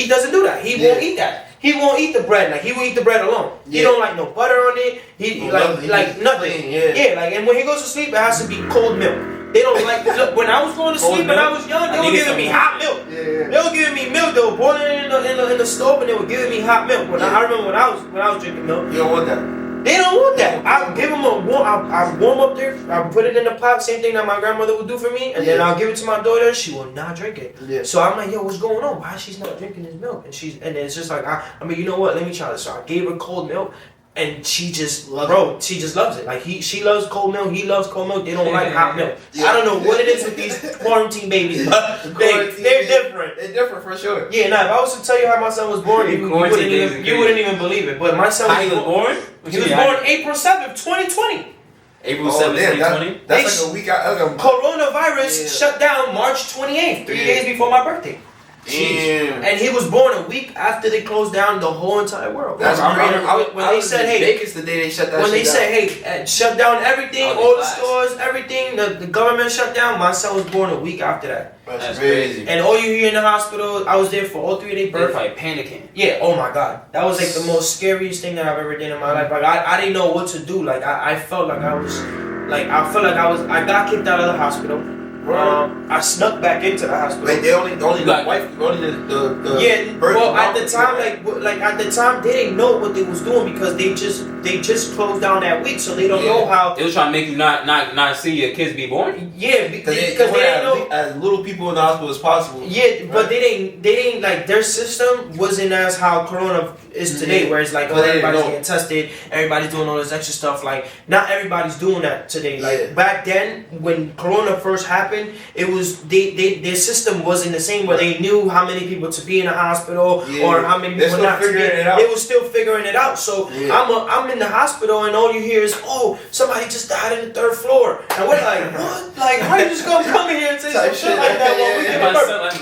S2: doesn't do that. He won't eat that. He won't eat the bread. Like he will eat the bread alone. He don't like no butter on it. He like nothing. Yeah. Like, and when he goes to sleep, it has to be cold milk. They don't like. Look, when I was going to sleep when I was young, they were giving me hot milk. They were giving me milk. They were boiling it in the stove, and they were giving me hot milk. I remember when I was drinking milk.
S3: You don't want that.
S2: They don't want that. I give them I warm up there. I put it in the pot. Same thing that my grandmother would do for me. And then I'll give it to my daughter. She will not drink it. Yeah. So I'm like, yo, what's going on? Why she's not drinking this milk? And it's just like I mean, you know what? Let me try this. So I gave her cold milk. And she just she just loves it. Like she loves cold milk. He loves cold milk. They don't like hot milk. I don't know what it is with these quarantine babies, but they're different.
S3: They're different for sure.
S2: Yeah, nah. If I was to tell you how my son was born, you wouldn't even believe it. But my son
S1: was born.
S2: He was born April 7th, 2020.
S1: April 7th, 2020.
S3: That's like a week out.
S2: Coronavirus shut down March 28th, 3 days before my birthday.
S3: Damn.
S2: And he was born a week after they closed down the whole entire world.
S3: That's crazy.
S2: When they said, hey,
S3: Vegas the day they shut that.
S2: When they said, hey, shut down everything, all the stores, everything, the government shut down. My son was born a week after that.
S3: That's crazy.
S2: And all you hear in the hospital, I was there for all 3 days.
S1: They're probably panicking.
S2: Yeah. Oh my God, that was like the most scariest thing that I've ever done in my life. Like I didn't know what to do. Like I felt like I got kicked out of the hospital. I snuck back into the hospital.
S3: Like they only the wife, only the
S2: yeah. Well, at the time, like at the time, they didn't know what they was doing because they just closed down that week, so they don't know how.
S1: They was trying to make you not see your kids be born.
S2: Yeah, because they didn't know
S3: as little people in the hospital as possible.
S2: Yeah, right? But they didn't like their system wasn't as how Corona is today, where it's like everybody's getting tested, everybody's doing all this extra stuff. Like not everybody's doing that today. Like back then, when Corona first happened, it was their system wasn't the same where they knew how many people to be in the hospital or how many people not to be. They were still figuring it out. So I'm in the hospital and all you hear is, oh, somebody just died on the 3rd floor, and we're like, what? Like how you just gonna come in here and say some shit like that while we get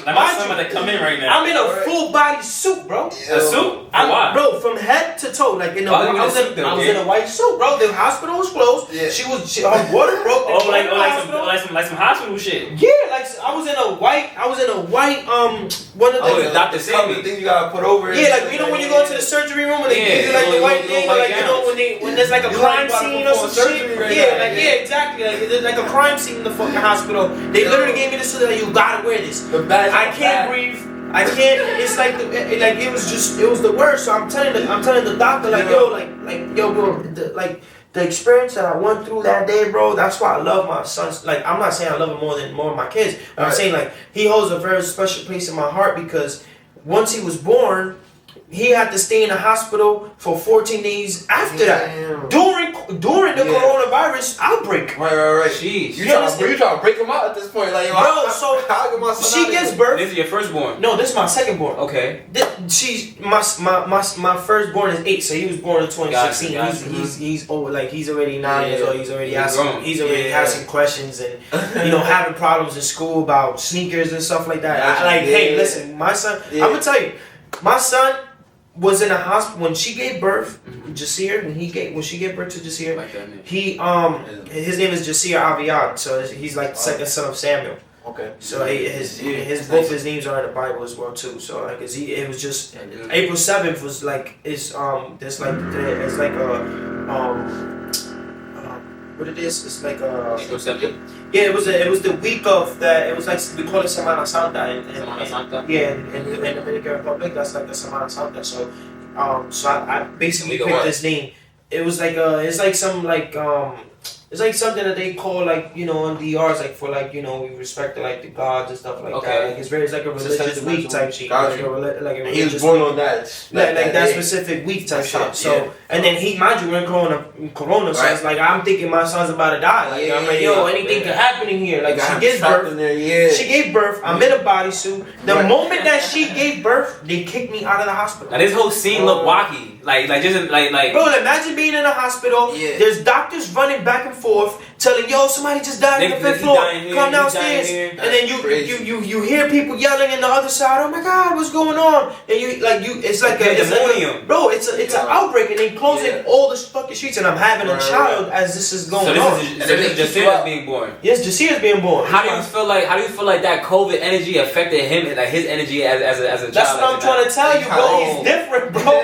S1: my son about to come in right now.
S2: I'm in a full body suit, bro.
S1: A suit? Why?
S2: Bro, from head to toe, like I was in a white suit, bro. The hospital was closed. Yeah. Her water broke.
S1: Like some hospital shit.
S2: Yeah, like I was in a white one of
S1: the doctor said
S3: the thing you gotta put over.
S2: Yeah, like you know when you go to the surgery room and they give you like the white thing, like you know when there's like a crime scene or some shit. Yeah, exactly. Like there's like a crime scene in the fucking hospital. They literally gave me this so that you gotta wear this. I can't breathe. I can't. It's like it was the worst. So I'm telling the doctor like yo bro, the experience that I went through that day, bro. That's why I love my sons. Like I'm not saying I love him more than my kids. But I'm saying like he holds a very special place in my heart because once he was born, he had to stay in the hospital for 14 days after that. During the coronavirus outbreak.
S3: Right.
S1: Jeez.
S3: You trying to break him out at this point. Like,
S2: bro, so she gets birth.
S1: This is your firstborn?
S2: No, this is my secondborn.
S1: Okay.
S2: My firstborn is 8, so he was born in 2016.
S1: Gotcha.
S2: He's old, like he's already 9 years old. He's already asking questions and having problems in school about sneakers and stuff like that. Hey, listen, my son. I'm gonna tell you, my son was in a hospital when she gave birth. Jasir, when she gave birth to Jasir, his name is Jasir Aviad, so he's like the second son of Samuel.
S3: Okay.
S2: So both his names are in the Bible as well too. So like it was just April 7th was like it's like what it is? It's like
S1: April 7th.
S2: Yeah, it was the week of that. It was like we call it Semana Santa in the Dominican Republic. That's like the Semana Santa. So I basically picked this name. It was like it's like some like It's like something that they call like in DRs like for like we respect like the gods and stuff like that. Like it's like a religious week type shit. Like a
S3: he was born on that.
S2: Like that specific week type shit. So and then mind you, we're in Corona, so it's like I'm thinking my son's about to die. Like I'm like, yo, anything could happen in here. Like she gives birth. She gave birth. I'm in a bodysuit. The moment that she gave birth, they kicked me out of the hospital.
S1: Now this whole scene look wacky. Like just like.
S2: Bro, imagine being in a hospital. Yeah. There's doctors running back and forth, telling somebody just died on the 5th floor. Come downstairs, and then you hear people yelling in the other side. Oh my God, what's going on? And it's like bro, it's an outbreak, and they closing all the fucking streets, and I'm having a child as this is going on.
S1: So this is Jasia's being born.
S2: Yes, Jasia's being born.
S1: How do you feel like that COVID energy affected him, like his energy as a child?
S2: That's what I'm trying to tell you, bro. He's different, bro.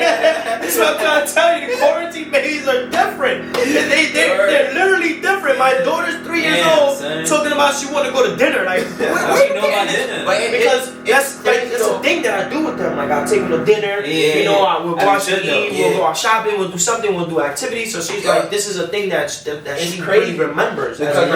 S2: That's what I'm trying to tell you. The quarantine babies are different. They're literally different. My daughter's 3 years old, talking about she want to go to dinner. Like, what you know about dinner? Because that's a thing that I do with them. Like, I'll take them to dinner. We'll go out to eat. We'll go out shopping. We'll do something. We'll do activities. So she's like, this is a thing that she really remembers.
S3: Because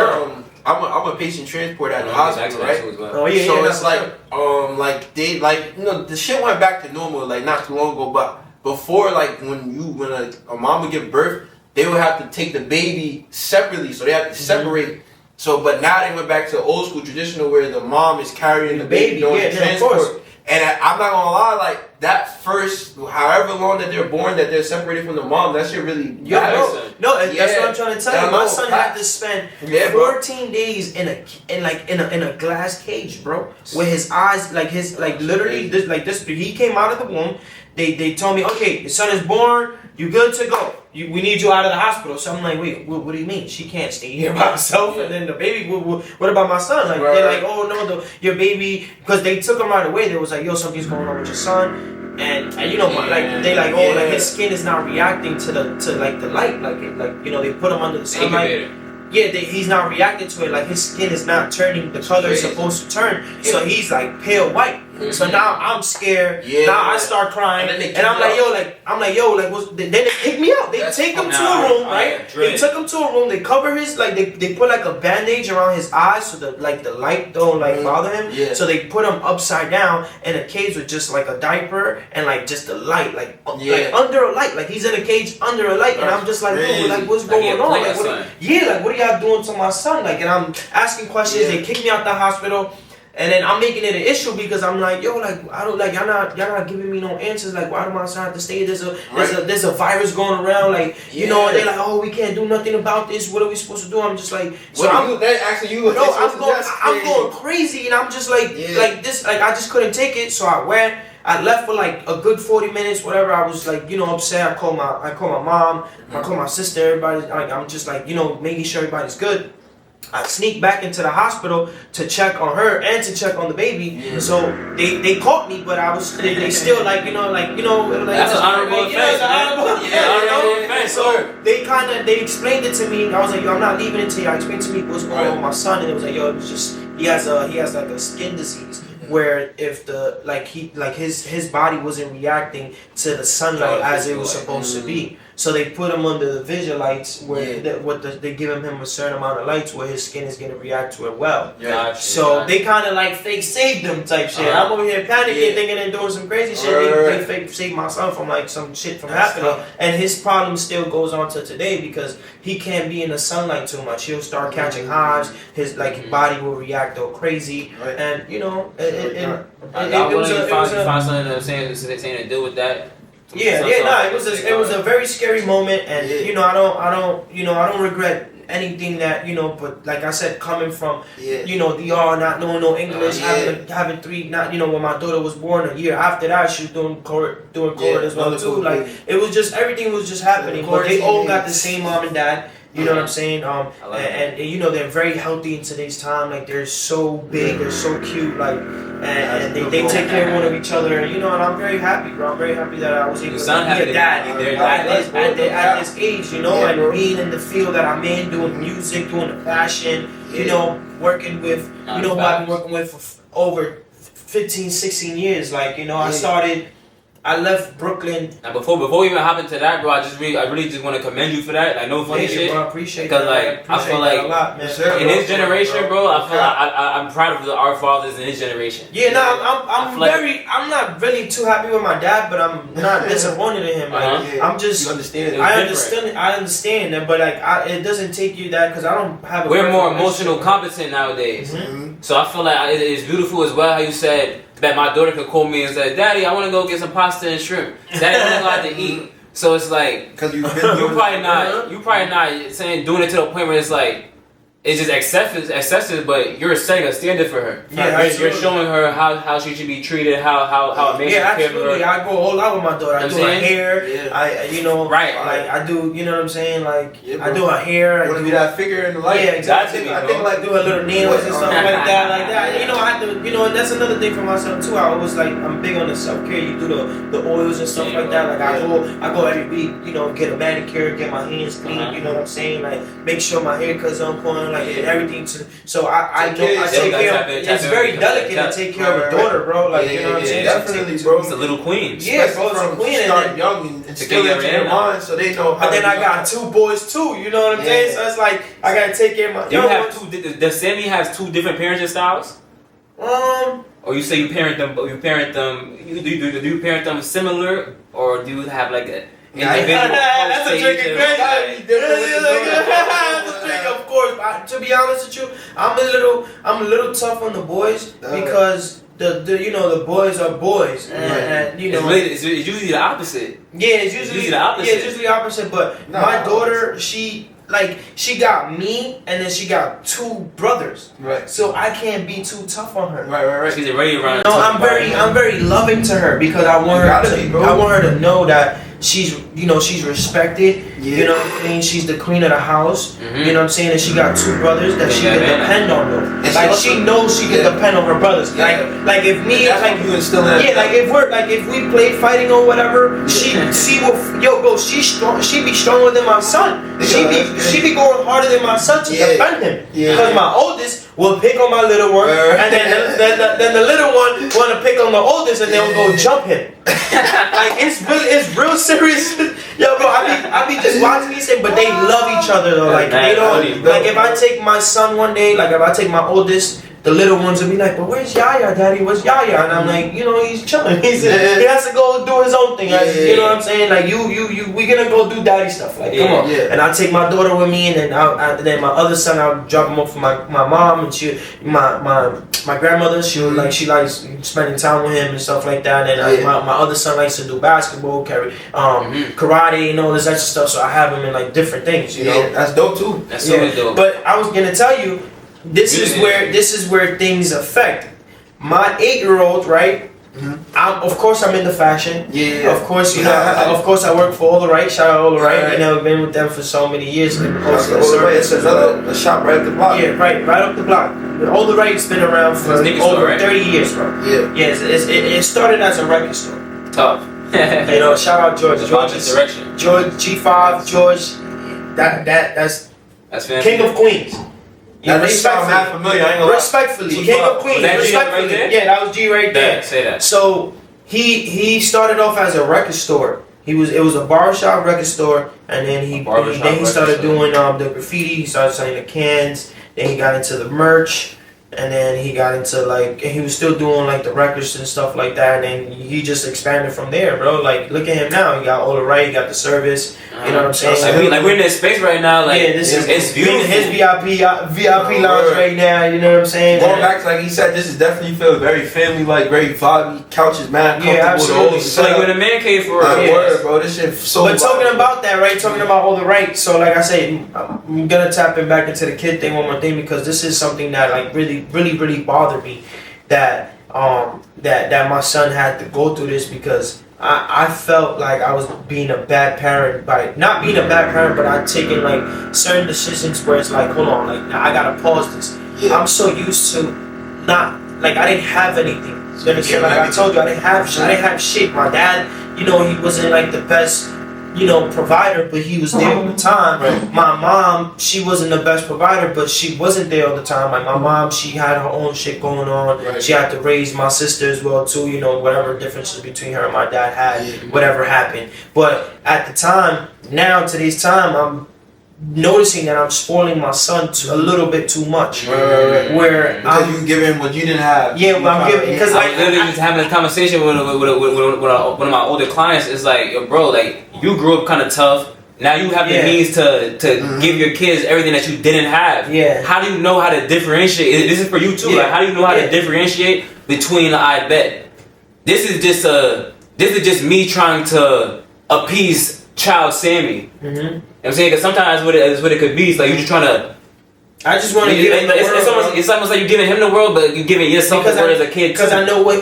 S3: I'm a patient transport at the hospital, right?
S2: Oh yeah.
S3: So it's like they the shit went back to normal like not too long ago, but before when a mom would give birth, they would have to take the baby separately, so they have to separate. So, but now they went back to old school traditional where the mom is carrying the baby during the transport. And I'm not gonna lie, like that first, however long that they're born, that they're separated from the mom, that shit really.
S2: That's what I'm trying to tell you. My son had to spend 14 days in a glass cage, bro, with his eyes literally this. He came out of the womb. They told me, okay, your son is born. You good to go. We need you out of the hospital. So I'm like, wait, what do you mean? She can't stay here by herself. And then the baby, what about my son? Like they're like, oh no, your baby, because they took him right away. They was like, yo, something's going on with your son. And his skin is not reacting to the light. They put him under the sunlight. Yeah, he's not reacting to it. Like his skin is not turning the color it's supposed to turn. Yeah. So he's like pale white. Mm-hmm. So now I'm scared. Yeah. Now I start crying, and I'm like, yo, then they kick me out. They take him to a room, right? They took him to a room. They cover his they put like a bandage around his eyes so the light don't bother him. Yeah. So they put him upside down in a cage with just like a diaper and like just the light, like under a light, like he's in a cage under a light, and I'm just like, yo, what's going on? What are y'all doing to my son? Like, and I'm asking questions. Yeah. They kick me out the hospital. And then I'm making it an issue because I'm like, yo, like I don't y'all not giving me no answers. Like, why do my son have to stay? There's a virus going around. Like, and they're like, oh, we can't do nothing about this. What are we supposed to do? I'm just like, I'm going crazy, and I'm just like this. Like, I just couldn't take it, so I went. I left for like a good 40 minutes, whatever. I was like, upset. I called my mom. I called my sister. Everybody. Like, I'm just like, making sure everybody's good. I sneaked back into the hospital to check on her and to check on the baby. Yeah. So they caught me, but they still that's an honorable offense. So they explained it to me. I was like, yo, I'm not leaving until y'all explain to me what's going on with my son. And it was like, yo, it's just he has like a skin disease. Where if his body wasn't reacting to the sunlight as it was supposed to be, so they put him under the vision lights where they give him a certain amount of lights where his skin is gonna react to it well. So they kind of like fake saved him type shit. I'm over here panicking, thinking and doing some crazy shit. They fake saved my son from like some shit from happening, and his problem still goes on to today because he can't be in the sunlight too much. He'll start catching hives. His body will react all crazy, and
S1: it was something saying to deal with that.
S2: It was a very scary moment, and I don't regret anything that but like I said, coming from DR, not knowing no English, having three, when my daughter was born a year after that, she was doing court as well too. Like it was just everything was just happening, but they all got the same mom and dad. You know what I'm saying? And they're very healthy in today's time. Like they're so big, they're so cute. Like and they take care of one of each other. And I'm very happy, bro. I'm very happy that I was able to be a dad at this age. And being in the field that I'm in, doing music, doing the fashion. Working with who I've been working with for over 15, 16 years. Like I started I left Brooklyn.
S1: Now before we even hop into that, bro, I really just want to commend you for that. Like no funny shit.
S2: Bro, I appreciate
S1: because
S2: that.
S1: I feel like
S2: a lot, man.
S1: in this generation, bro, I feel like I'm proud of our fathers in this generation.
S2: Yeah, no, I'm not really too happy with my dad, but I'm not disappointed in him. Like, I'm just,
S3: you understand.
S2: I understand that, but like, it doesn't take you that because I don't have.
S1: We're more emotional competent nowadays, so I feel like it's beautiful as well how you said that my daughter could call me and say, "Daddy, I want to go get some pasta and shrimp." Daddy, I want to go out to eat. So it's like,
S3: because you
S1: probably not saying doing it to the point where it's like. It's just excessive, but you're setting a standard for her.
S2: Yeah,
S1: you're showing her how she should be treated, how amazing care for her.
S2: I go all out with my daughter. I do her hair.
S1: Yeah.
S2: Like I do, you know what I'm saying? Like I do her hair.
S3: I want to be that figure in the life.
S2: Yeah, exactly. I think like do her little nails and stuff like that. You know, I have to. You know, and that's another thing for myself too. I always like I'm big on the self care. You do the oils and stuff like that. Like I go every week. You know, get a manicure, get my hands clean. You know what I'm saying? Like make sure my haircut's on point. Like everything so I take care of it's very delicate to take care of a daughter, bro. Like you know what I'm saying?
S3: Definitely, bro.
S1: It's a little queen.
S2: Yeah, bro, it's a queen.
S3: Start young and still into their mind, so they know.
S2: But then I got 2 boys too. You know what I'm saying? So it's like I gotta take care of my.
S1: Do you have two? Does Sammy has 2 different parenting styles? Or you say you parent them? Do you parent them similar, or do you have like a?
S2: That's a tricky question. That's a trick, of course. To be honest with you, I'm a little tough on the boys because the boys are boys, and you know
S1: it's usually the opposite.
S2: Yeah, it's usually the opposite. Yeah, it's usually the opposite. But my daughter, she got me, and then she got 2 brothers.
S3: Right.
S2: So I can't be too tough on her.
S3: Right.
S1: She's already around.
S2: No, I'm very loving to her because I want her to know that she's respected. Yeah. You know what I mean? She's the queen of the house. You know what I'm saying? And she got 2 brothers that she can depend on them. Like she knows she can depend on her brothers. Like if me if we play fighting or whatever, she will she's strong. She be stronger than my son. She be going harder than my son to defend him. Because my oldest will pick on my little one, and then the little one want to pick on the oldest, and they'll go jump him. Like it's real serious. Yo, bro, I be just watching these things, but they love each other though. Like they don't. Like if I take my son one day, like if I take my oldest, the little ones will be like, "But where's Yaya, Daddy? Where's Yaya?" And I'm like, he's chilling. He has to go do his own thing. You know what I'm saying? Like we gonna go do daddy stuff. Like come on. And I take my daughter with me, and then my other son, I'll drop him off for my mom, and my grandmother. She likes spending time with him and stuff like that. And my other son likes to do basketball, karate, and all this extra stuff. So I have him in like different things. You know,
S3: that's dope too.
S1: That's so dope.
S2: But I was gonna tell you. This is where things affect my 8-year-old, right? Of course, I'm into fashion. Yeah. Of course, of course, I work for All the Right. Shout out All the Right. You know, I've been with them for so many years.
S3: It's another shop right up the block.
S2: Yeah, right up the block. All the Right's been around for over 30 years, bro. Yeah. It started as a record store.
S1: Tough.
S2: Shout out George. George G5. George. That's
S1: fantastic.
S2: King of Queens.
S3: Yeah, respectfully,
S2: King of Queens. Respectfully. Yeah, that was G right there.
S1: Say that.
S2: So he started off as a record store. It was a barbershop record store, and then he started doing the graffiti. He started selling the cans. Then he got into the merch, and then he got into and he was still doing like the records and stuff like that. And then he just expanded from there, bro. Like look at him now. He got All the Right. He got the service. You know what I'm saying?
S1: Like we're in this space right now. Like it's beautiful.
S2: His VIP lounge right now. You know what I'm saying?
S3: Going back to like he said, this is definitely feel very family like, very vibey. Couches, man.
S2: Yeah, absolutely.
S1: So like we're in a man cave for
S3: word, bro. This shit so.
S2: But talking about that, right? Talking about All the Right. So like I said, I'm gonna tap in back into the kid thing one more thing because this is something that like really bothered me that my son had to go through this because I felt like I was being a bad parent by not being a bad parent, but I'd taken like certain decisions where it's like, hold on, like I gotta pause this. Yeah. I'm so used to not like I didn't have anything. You understand? Like I told you, I didn't have shit. My dad, he wasn't like the best provider, but he was there all the time. Right. My mom, she wasn't the best provider, but she wasn't there all the time. Like my mom, she had her own shit going on. Right. She had to raise my sister as well too. Whatever differences between her and my dad had, whatever happened. But at the time, now today's time, I'm noticing that I'm spoiling my son a little bit too much.
S3: Right.
S2: Where
S3: because you give him what you didn't have.
S2: Yeah, but I'm giving because
S1: I literally just having a conversation with one of my older clients. It's like, yo, bro, like you grew up kind of tough. Now you have the means to give your kids everything that you didn't have.
S2: Yeah.
S1: How do you know how to differentiate? This is for you too. Yeah. Like, how do you know how to differentiate between I bet? This is just me trying to appease child Sammy. You know what I'm saying? Because sometimes what it could be is like you're just trying to.
S2: I just want to give him the world.
S1: It's almost like you're giving him the world, but you're giving yourself the world as a kid.
S2: Because I know what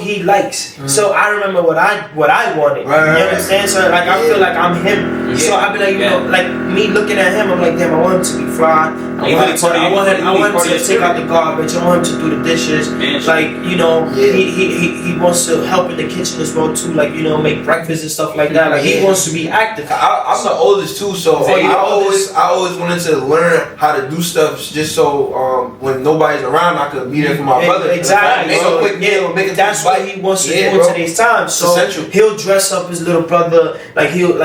S2: he likes. So I remember what I wanted. Right, you understand? So like I feel like I'm him. Yeah. So I be like, like me looking at him, I'm like, damn, I want him to be fly. I want him to take out the garbage. I want him to do the dishes. Like he wants to help in the kitchen as well too. Like make breakfast and stuff like that. Like he wants to be active.
S3: I'm the oldest too, so I always wanted to learn how to do stuff just so when nobody's around I could be there for my brother.
S2: Exactly. That's what he wants to do in today's time. So he'll dress up his little brother, like he'll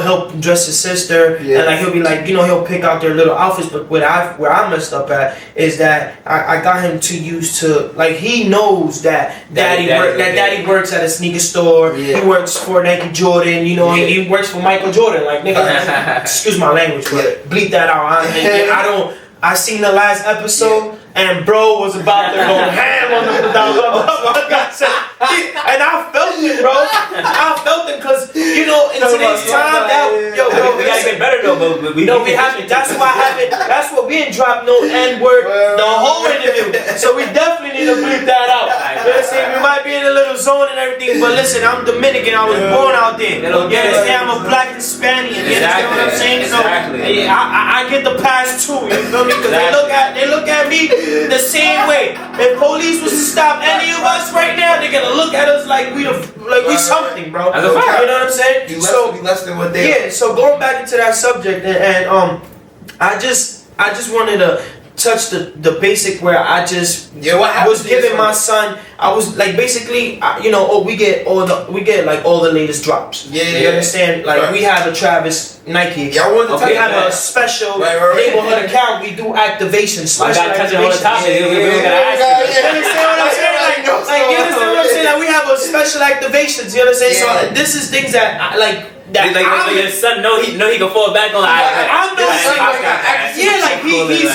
S2: help dress his sister, and like he'll be like he'll pick out their little outfits. But where I messed up at is that I got him too used to, like, he knows that daddy works at a sneaker store. He works for Nike Jordan. He works for Michael Jordan. Like, nigga, excuse my language, but bleep that out. I seen the last episode and bro was about to go ham on the and I felt it, bro. I felt it because in today's time
S1: we gotta get better though, but we
S2: haven't. That's what we didn't drop no N-word the whole interview. So we definitely need to bleep that out. We might be in a little zone and everything, but listen, I'm Dominican. I was born out there. I'm a black Hispanic. You understand what I'm saying? So I get the pass too. You feel me? Because they look at me the same way. If police was to stop any of us right now, they're gonna look at us like we something, bro. You know what I'm saying?
S3: Be less than what they are.
S2: Yeah. So going back into that subject, and I just wanted to touch the basic where I just was giving my son. I was like basically, we get all the latest drops. You understand? Like we have a Travis Nike.
S3: We
S2: have a special neighborhood account. We do activations.
S1: I got touching on the topic.
S2: You understand what I'm saying? You understand what I'm saying? Like we have a special activations. You understand? So this is things that I like.
S1: Like your son know he can fall back on.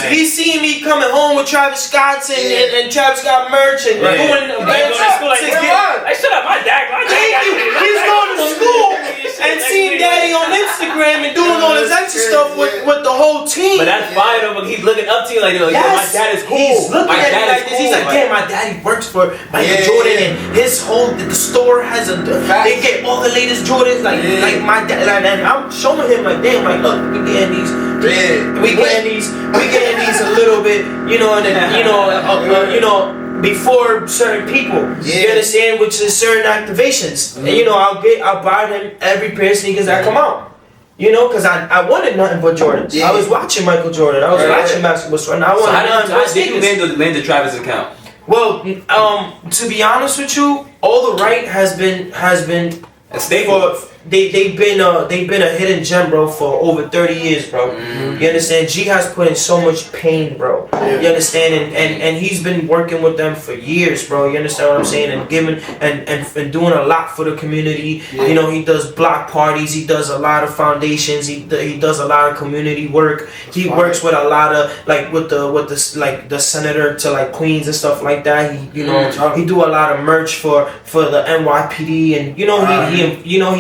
S2: He's seeing me coming home with Travis Scott's and Travis Scott merch and doing events.
S1: Shut up, my dad.
S2: He's going to school and seeing daddy on Instagram and doing all this extra stuff with the whole team.
S1: But that's fine though. But he's looking up to you like, yo, my dad is cool.
S2: He's looking at me like this. He's like, damn, my daddy works for Michael Jordan and his whole the store has they get all the latest Jordans like my dad, and I'm showing him like, damn, like look, we getting these a little bit, before certain people. You understand, which is certain activations. And I'll buy him every pair of sneakers that come out. Because I wanted nothing but Jordans. I was watching Michael Jordan. I was watching basketball store, and I wanted nothing but sneakers.
S1: How did you land the Travis account?
S2: Well, to be honest with you, All the Right has been
S1: a staple.
S2: They've been a hidden gem, bro, for over 30 years, bro. You understand? G has put in so much pain, bro. You understand? And he's been working with them for years, bro. You understand what I'm saying? And giving and doing a lot for the community. He does block parties. He does a lot of foundations. He does a lot of community work. He works with a lot of with the senator to like Queens and stuff like that. He do a lot of merch for the NYPD, and he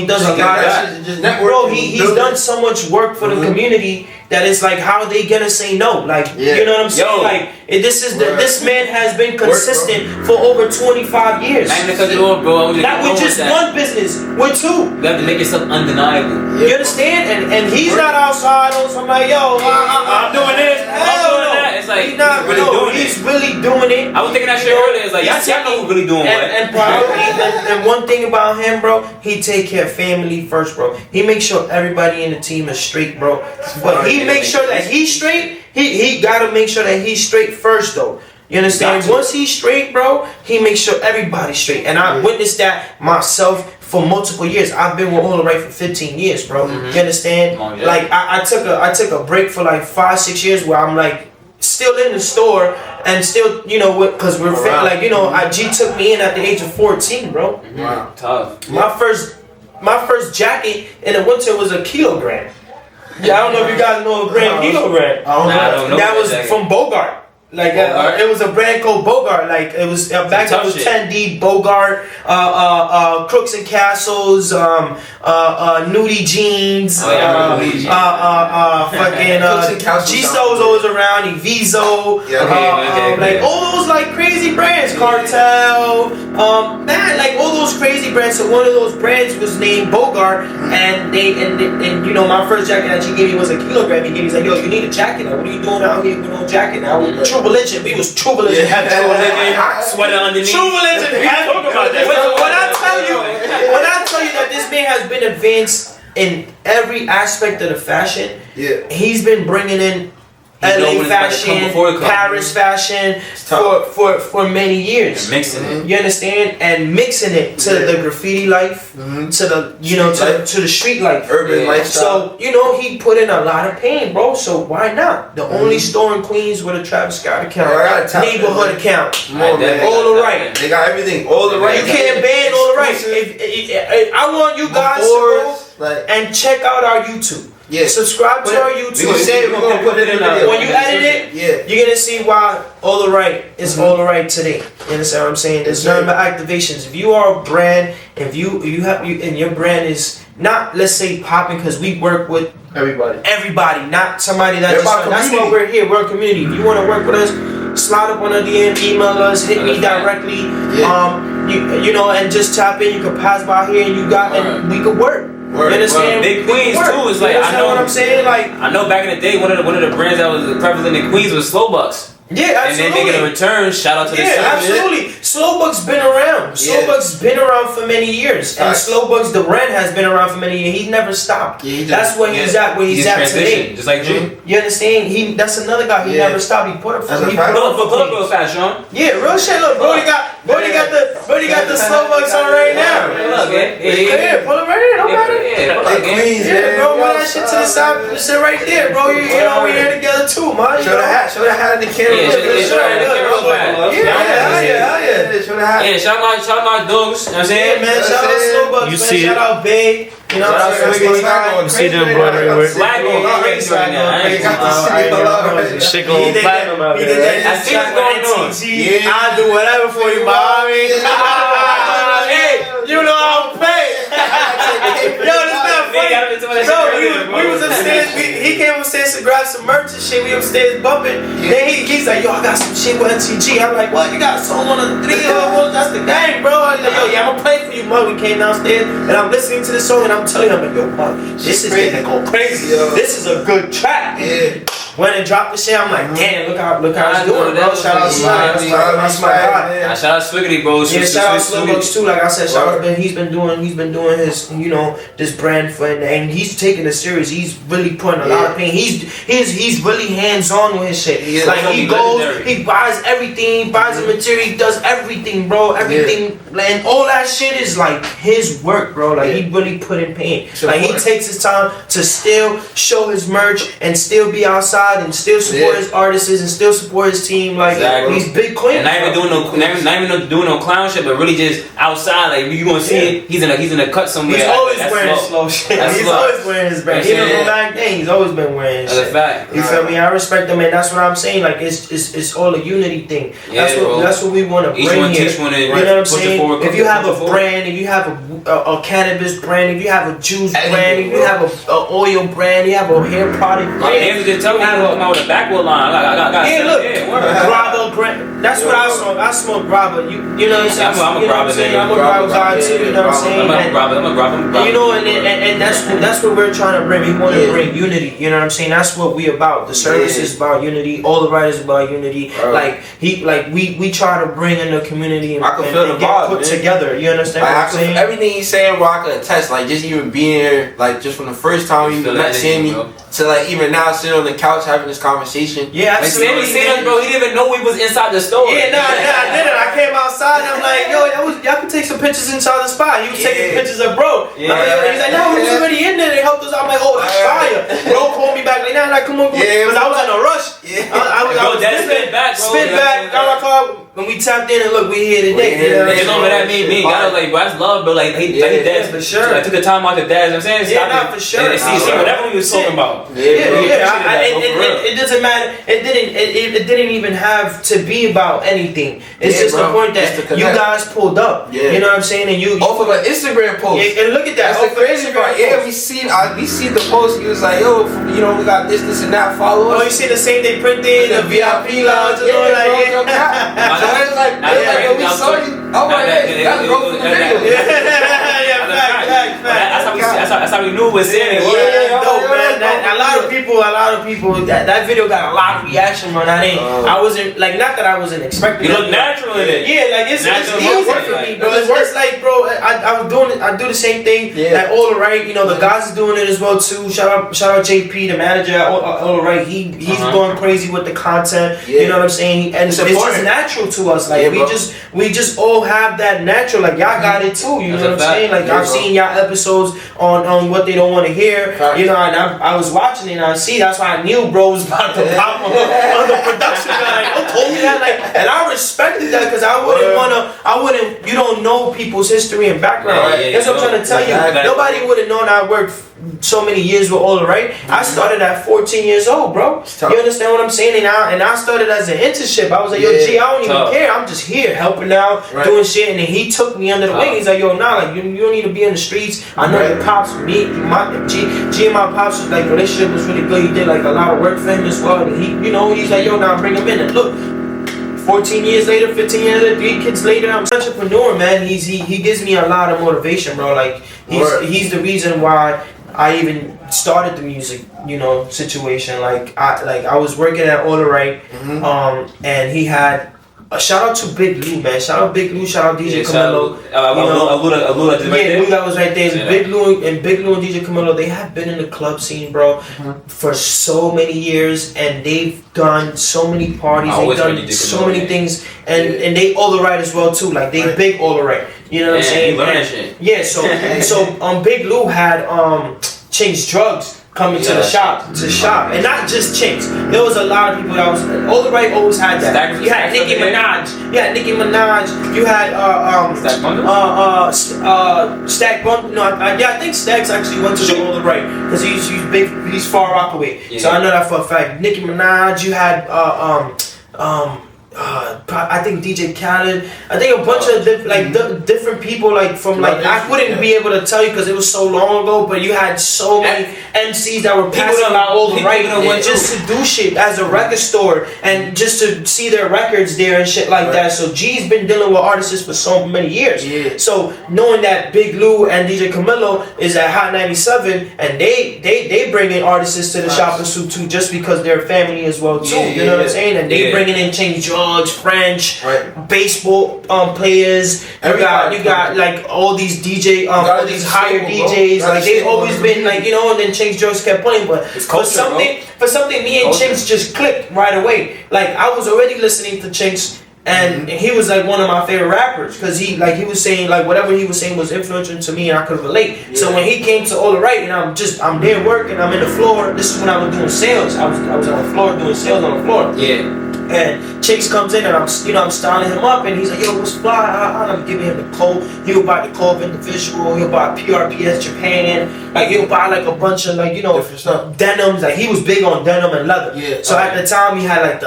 S2: does a lot of, bro, he's done so much work for the community that it's like, how are they gonna say no? Like, you know what I'm saying? This man has been consistent for over 25 years. Not with just one business, with two.
S1: You have to make yourself undeniable.
S2: You understand? And he's not outside on somebody, I'm doing this.
S1: I'm doing that. It's like, like
S2: he's not
S1: really doing
S2: he's
S1: it.
S2: really doing it.
S1: I was thinking that shit earlier. It's like y'all know who really doing what.
S2: And probably and one thing about him, bro, he take care of family first, bro. He makes sure everybody in the team is straight, bro. But he makes sure that he's straight. He gotta make sure that he's straight first, though. You understand? Once he's straight, bro, he makes sure everybody's straight. And I witnessed that myself for multiple years. I've been with All the Right for 15 years, bro. You understand? Like I took a break for like 5-6 years where I'm like still in the store and still, you know, because we're like, you know, G took me in at the age of 14, bro.
S3: Wow,
S1: tough.
S2: My first jacket in the winter was a kilogram. Yeah, I don't know if you guys know a brand kilogram.
S1: I don't know.
S2: That was from Bogart. Like it was a brand called Bogart. Like it was back then it was 10D Bogart, Crooks and Castles, Nudie Jeans, fucking G-Sto's always around, Eviso, like all those like crazy brands, Cartel, man, like all those crazy brands. So one of those brands was named Bogart, and you know my first jacket that she gave me was a kilogram. He gave me, he's like, yo, you need a jacket now. What are you doing out here with no jacket now? True Religion. We was True Religion heavy.
S1: Sweater underneath.
S2: True Religion heavy. When I tell you that this man has been advanced in every aspect of the fashion, he's been bringing in LA fashion, Paris fashion for many years.
S1: And mixing it.
S2: You understand? And mixing it to the graffiti life, to the to the street life,
S3: urban lifestyle.
S2: So you know he put in a lot of pain, bro. So why not? The only store in Queens with a Travis Scott account, neighborhood account, All the Right.
S3: They got everything. All the Right.
S2: You can't ban All the Right. If I want you guys to go and check out our YouTube. Yeah, subscribe to our YouTube.
S3: We're gonna put it in
S2: when you edit it, you're gonna see why All the Right is All the Right today. You understand what I'm saying? There's nothing but activations. If you are a brand, if you and your brand is not, let's say, popping, because we work with everybody, not somebody that's that's why we're here. We're a community. If you want to work with us, slide up on a DM, email us, hit me directly. You know, and just tap in. You can pass by here, and and we could work. You understand?
S1: Big Queens too is like, I know
S2: what I'm saying. Like
S1: I know back in the day, one of the brands that was prevalent in Queens was Slowbucks.
S2: Yeah, absolutely.
S1: And then they get a return. Shout out to the
S2: absolutely. Slowbuck's been around. Slowbuck's been around for many years, and Slowbuck's the brand has been around for many years. He's never stopped. That's where he's at. Where he's at today.
S1: Just like G.
S2: You understand? That's another guy. He never stopped. He put up. Pull up real fast, Sean. Yeah, real shit. Look, Brody got the Slowbucks on right now.
S1: Look,
S2: pull up right here. Don't matter.
S3: Queens,
S2: bro. Put that shit to the side. Sit right there, bro. You know we here together too, man.
S3: Show the hat. Show the hat in the camera.
S1: Yeah, shout out dogs. You know what I'm saying?
S2: Man, shout out Slowbucks, man. Shout out Bay. You know what I'm saying?
S4: You see them brother.
S1: Flag going crazy right now.
S4: Shit going platinum out there.
S1: I see what's going on.
S2: I'll do whatever for you, mommy. Hey, you know I'll pay. Yo, this man funny. Bro, we was upstairs. He came upstairs to grab some merch and shit. We upstairs bumping. Then he's like, yo, I got some shit with NTG. I'm like, what? You got a song on the 3 of That's the gang, bro. I'm like, yo, yeah, I'm gonna play for you, mom. We came downstairs and I'm listening to the song and I'm telling him, like, yo, mom, this is gonna go crazy. This is a good track. When it dropped the shit, I'm like, damn, look how it's doing, bro. Shout out Swag. That's my guy.
S1: Shout out Swiggity, bro.
S2: Yeah, shout out Slowbucks too. Like I said, shout out Ben. He's been doing his, you know, this brand for, and he's taking it serious. He's really putting a lot of pain. He's really hands on with his shit. Like he goes, he buys everything, he buys the material, he does everything, bro. Everything, and all that shit is like his work, bro. Like he really put in pain. Like he takes his time to still show his merch and still be outside and still support his artists and still support his team. Like he's big queen.
S1: And not even doing no clown shit, but really just outside. Like you gonna see it. He's in a cut somewhere.
S2: He's always wearing slow shit. He's always wearing his brand. Even from back then, he's always been wearing shit.
S1: That's a fact.
S2: You feel me? I respect him, and that's what I'm saying. Like it's all a unity thing. That's what we want to bring here. You know what I'm saying? If you have a brand, if you have a cannabis brand, if you have a juice brand, if you have a oil brand, you have a hair product brand.
S1: come out with a backward line. I got.
S2: Yeah, look,
S1: Yeah,
S2: grabba, that's what I smoke. I smoke grabba. You know what I'm saying?
S1: I'm a grabba nigga.
S2: I'm a grabba guy too. You know what I'm saying?
S1: I'm a grabba.
S2: And you know, and that's what we're trying to bring. We want to bring unity. You know what I'm saying? That's what we about. The service is about unity. All the writers about unity. Like we try to bring in the community and,
S3: I can feel the
S2: get
S3: vibe,
S2: put
S3: man.
S2: together. You understand what I'm saying?
S3: Everything he's saying, bro, I can attest. Like just even being here, like just from the first time you met seeing me to like even now sitting on the couch having this conversation.
S2: Yeah,
S1: Like
S2: absolutely.
S1: Sammy seen us, bro. He didn't even know we was inside the store.
S2: Yeah, I did it. I came outside and I'm like, yo, y'all can take some pictures inside the spot. He was taking pictures of bro.
S1: Yeah.
S2: He's like, no, he was already in there. They helped us. I'm like, oh, that's fire. Bro called me back like, nah, come on. Because I was in a rush. I was
S1: spin back, bro.
S2: Spin back, got my car. When we tapped in and look, we here today.
S1: You know what that mean? Me, I was like, bro, that's love, bro. Like he danced
S2: for sure.
S1: I took the time out to dance. You know what I'm saying?
S2: Yeah, not for sure.
S1: And see whatever we was talking about.
S2: It doesn't matter. It didn't even have to be about anything. It's just the point that you guys pulled up. You know what I'm saying? And you
S3: off of an Instagram post.
S2: And look at that.
S3: That's the crazy part. Yeah, we seen the post. He was like, yo, you know, we got this and that. Follow us.
S2: Oh, you see the same they printed the VIP lounge and all that.
S3: So it was like, yo, we saw you. Oh my God, that's go for the video.
S1: That's how we knew it was in.
S2: A lot of people. That video got a lot of reaction, man. I wasn't like, not that I wasn't expecting.
S1: You look natural in it.
S2: Yeah, like it's easy for me, bro. It's like, bro, I was doing it. I do the same thing. Like All Right, you know, the guys is doing it as well too. Shout out JP, the manager. All Right, he's going crazy with the content. You know what I'm saying? And it's just natural to us. Like we just all have that natural. Like y'all got it too. You know what I'm saying? Like I've seen y'all episodes on what they don't want to hear. You know, and I was watching it and I see. That's why I knew bro was about to pop on the production line. Don't told me that. Like, and I respected that because I wouldn't. You don't know people's history and background. That's what I'm trying to tell you. Nobody would have known I worked so many years with All Right. I started at 14 years old, bro. You understand what I'm saying? And I started as an internship. I was like, yo, G, I don't even care. I'm just here helping out, doing shit. And then he took me under the wing. He's like, yo, nah, like you don't need to be in the streets. I know your pops, me, G and my pops, like relationship was really good. He did like a lot of work for him as well. And he's like, yo, now bring him in. And look, 14 years later, 15 years later, 3 kids later, I'm an entrepreneur, man. He gives me a lot of motivation, bro. Like he's the reason why I even started the music, you know, situation. Like I was working at All Right, and he had. Shout out to Big Lou, man. Shout out Big Lou. Shout out DJ Camilo. Lou that was right there. Big Lou and DJ Camilo, they have been in the club scene, bro, for so many years, and they've done so many parties. They've done so many things, and they All Right as well too. Like they big All Right. You know what I'm saying? Yeah. So Big Lou had changed drugs. Coming to the shop, and not just Chinks. There was a lot of people that was All Right. Always had that. You had Nicki Minaj. You had Stack Bundle. No, I think Stack's actually went to the All Right because he's big. He's Far Rockaway. So I know that for a fact. Nicki Minaj. You had I think DJ Khaled. I think a bunch of different people from I wouldn't be able to tell you because it was so long ago. But you had so many MCs that were passing out All Right just to do shit as a record store and just to see their records there and shit like that. So G's been dealing with artists for so many years. So knowing that Big Lou and DJ Camilo is at Hot 97 and they bring in artists to the shop and suit too just because they're family as well too. You know what I'm saying? And they bringing in Change French, baseball players. You got like all these DJ, all these higher DJs. Like they've always been like, you know. And then Chinks Jones kept playing, but for something, me and Chinks just clicked right away. Like I was already listening to Chinks. And he was like one of my favorite rappers because he was saying like whatever he was saying was influential to me and I could relate. So when he came to All Right and I'm there working, I'm in the floor. This is when I was doing sales. I was on the floor doing sales on the floor. And Chase comes in and I'm styling him up and he's like, yo, what's fly? I'm giving him the code. He'll buy the code individual. He'll buy PRPS Japan. Like he'll buy like a bunch of denims. Like he was big on denim and leather. So at the time he had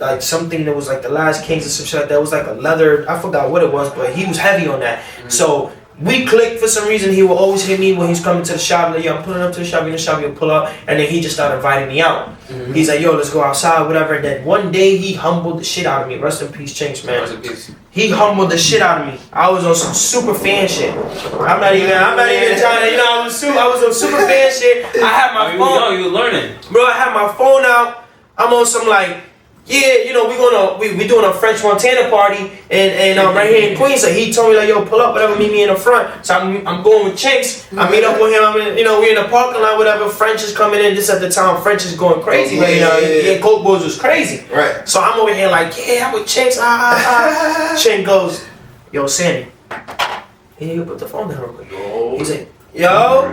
S2: like something that was like the Last Kings or some shit like that. It was like a leather. I forgot what it was, but he was heavy on that. So we clicked for some reason. He will always hit me when he's coming to the shop. Like, yo, I'm pulling up to the shop. In the shop, he'll pull up, and then he just started inviting me out. Mm-hmm. He's like, yo, let's go outside, whatever. And then one day he humbled the shit out of me. Rest in peace, Chinks, man.
S1: Rest in peace.
S2: He humbled the shit out of me. I was on some super fan shit. I'm not even trying to, I was on super fan shit. I had my phone.
S1: You were learning,
S2: bro. I had my phone out. I'm on some like. Yeah, we doing a French Montana party and right here in Queens. So he told me like, yo, pull up, whatever, meet me in the front. So I'm going with Chinks. I meet up with him. We're in the parking lot, whatever. French is coming in. This at the time, French is going crazy. Yeah, Coke Boys was crazy.
S3: Right.
S2: So I'm over here like, yeah, I'm with Chinks. Chink goes, yo, Sandy. He put the phone down real quick. He's like, yo,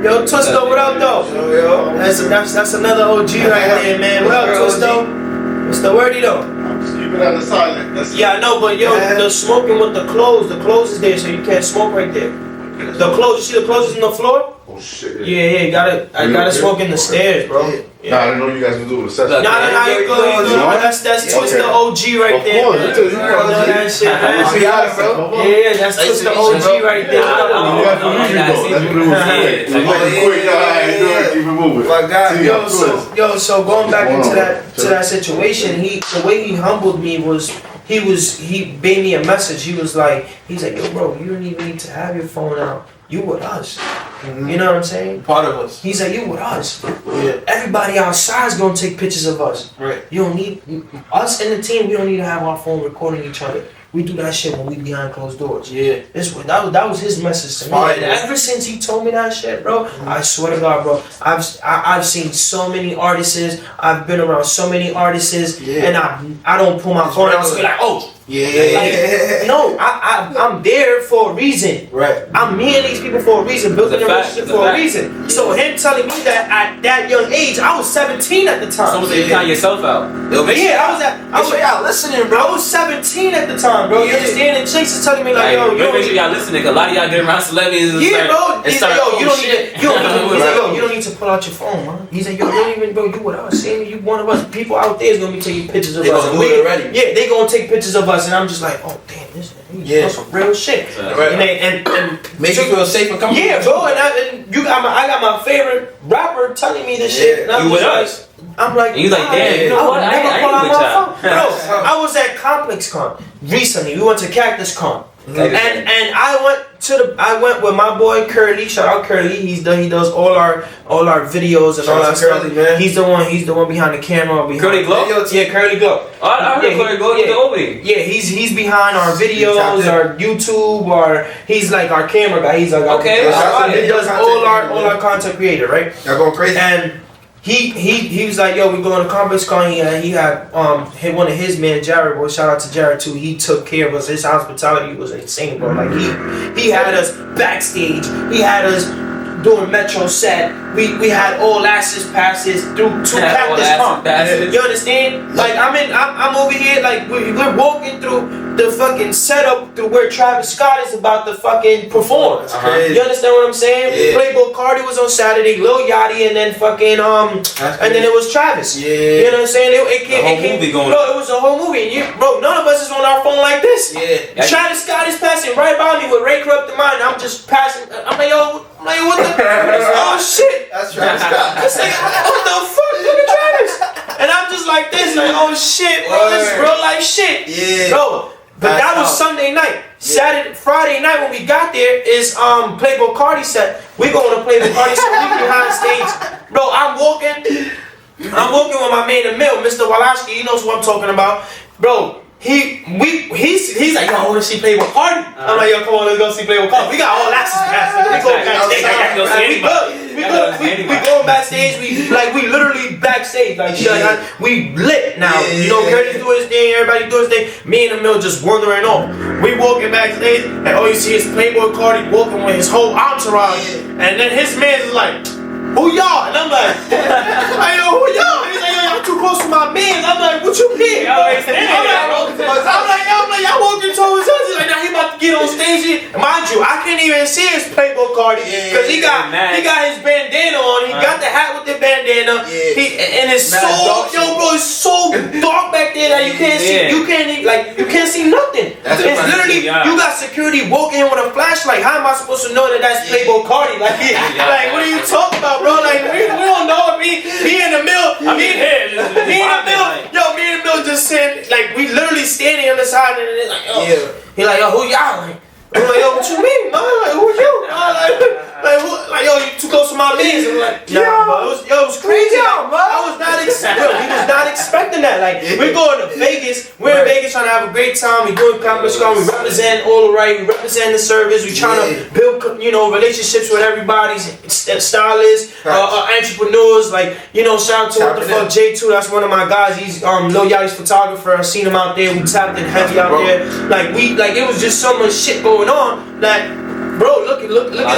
S2: Twisto, what up, though? Yo. That's another OG right there, man. What up, Twisto? What's the wordy though?
S5: You've been on the silent.
S2: Yeah, I know, but yo, the smoking with the clothes is there, so you can't smoke right there. The clothes, you see the clothes is on the floor?
S5: Oh shit.
S2: Yeah, I gotta smoke in the stairs, bro. Yeah.
S5: Nah, I didn't know you guys were doing a session.
S2: Nah, you go. That's Twister OG right there.
S5: Of course,
S2: you know that shit, man. Yeah, that's Twister OG right there. So going back into that situation, the way he humbled me was he gave me a message. He's like, yo, bro, you don't even need to have your phone out. You with us. Mm-hmm. You know what I'm saying?
S3: Part of us.
S2: He's like, you with us. Yeah. Everybody outside is gonna take pictures of us.
S3: Right.
S2: You don't need us and the team. We don't need to have our phone recording each other. We do that shit when we behind closed doors.
S3: Yeah.
S2: That was his message to me. And ever since he told me that shit, bro, I swear to God, bro, I've seen so many artists. I've been around so many artists, and I don't pull my phone out and be like, oh. Yeah. No, I'm there for a reason.
S3: Right.
S2: I'm meeting these people for a reason, building a relationship for a reason. Yeah. So him telling me that at that young age, I was 17 at the time.
S1: So you count yourself out.
S2: I was listening, bro. I was 17 at the time, bro. You understand? And Chase is telling me like, yo,
S1: make sure y'all listening, cause a lot of y'all get around celebrities. And
S2: bro. He's like, yo, you don't need to pull out your phone, man. He's like, yo, you don't even, bro, you with us, Sammy, you one of us. People out there is gonna be taking pictures of us. Yeah, they gonna take pictures of us. And I'm just like, oh damn, this is some real shit. And
S3: make you feel safe and comfortable.
S2: Yeah, bro. And I got my favorite rapper telling me this shit. And
S1: you with us?
S2: I'm like,
S1: and you like, damn, you know what? I ain't with y'all.
S2: Bro, I was at Complex Con recently. We went to Cactus Con. And I went with my boy Curly. Shout out Curly. He does all our videos and all that stuff. Man. He's the one behind the camera.
S1: Curly Glow?
S2: Yeah, Curly Glow.
S1: Oh, I heard Curly Glow in the opening.
S2: Yeah, he's behind our videos, our YouTube, or he's like our camera guy. He's like
S1: okay.
S2: He does all our content creator, right?
S3: Y'all going crazy.
S2: And he was like, yo, we going to Complex Con. He had one of his men, Jared, boy, shout out to Jared too. He took care of us. His hospitality was insane, bro. Like he had us backstage. He had us doing Metro set. We had all access passes through two Cactus Con. You understand? Like I'm over here, like we're walking through the fucking setup through where Travis Scott is about to fucking perform. You understand what I'm saying? Yeah. Playboi Carti was on Saturday, Lil Yachty, and then fucking and then it was Travis. Yeah. You know what I'm saying? It was a whole movie. Bro, none of us is on our phone like this. Yeah. Travis Scott is passing right by me with Ray Corrupt the Mind. I'm just passing. I'm like, yo, what the? Oh shit.
S3: That's Travis Scott.
S2: It's like, what the fuck, look at Travis? And I'm just like this, like, oh shit, bro, this is real life shit. Yeah. Bro. But that was Sunday night. Friday night when we got there is Playboi Carti set. We going to Playboi Carti set. We behind stage. Bro, I'm walking with my man Emil, Mr. Walaski. He knows what I'm talking about. Bro, he's like, yo, I want to see Playboi Carti. I'm like, yo, come on, let's go see Playboi Carti. We got all access passes. We go backstage. We going backstage. We literally backstage. Like shit. We lit now. You know, Curtis doing his thing. Everybody doing his thing. Me and Emil just wandering off. We walking backstage, and all you see is Playboi Carti walking with his whole entourage. And then his man is like, who y'all? And I'm like, yo, who y'all? He's like, yo, y'all too close to my man. I'm like, what you mean? I'm like, y'all walking towards us. He's like, now he about to get on stage. Mind you, I can't even see his Playboi Carti because he got his bandana bandana on. He got the hat with the bandana. And it's so, bro, it's so dark back there that you can't see. You can't see nothing. It's literally you got security walking in with a flashlight. How am I supposed to know that that's Playboi Carti? Like, what are you talking about, bro? Like, we don't know. Me in the middle. Me in the middle just saying, like, we literally standing on the side and it's like, he like, yo, who y'all? Like, I'm like, yo, what you mean, man? Like, who you? Yo, you too close to my legs. I'm like, bro, it was crazy. I was not expecting that. Like, we're going to Vegas. We're in Vegas trying to have a great time. We're doing comedy club. We represent all the right. We represent the service. We trying to build, relationships with everybody, stylists, entrepreneurs. Like, shout out to what the fuck J2. That's one of my guys. He's Lil Yachty's photographer. I seen him out there. We tapped in heavy out there. Like it was just so much shit going on that, bro, look at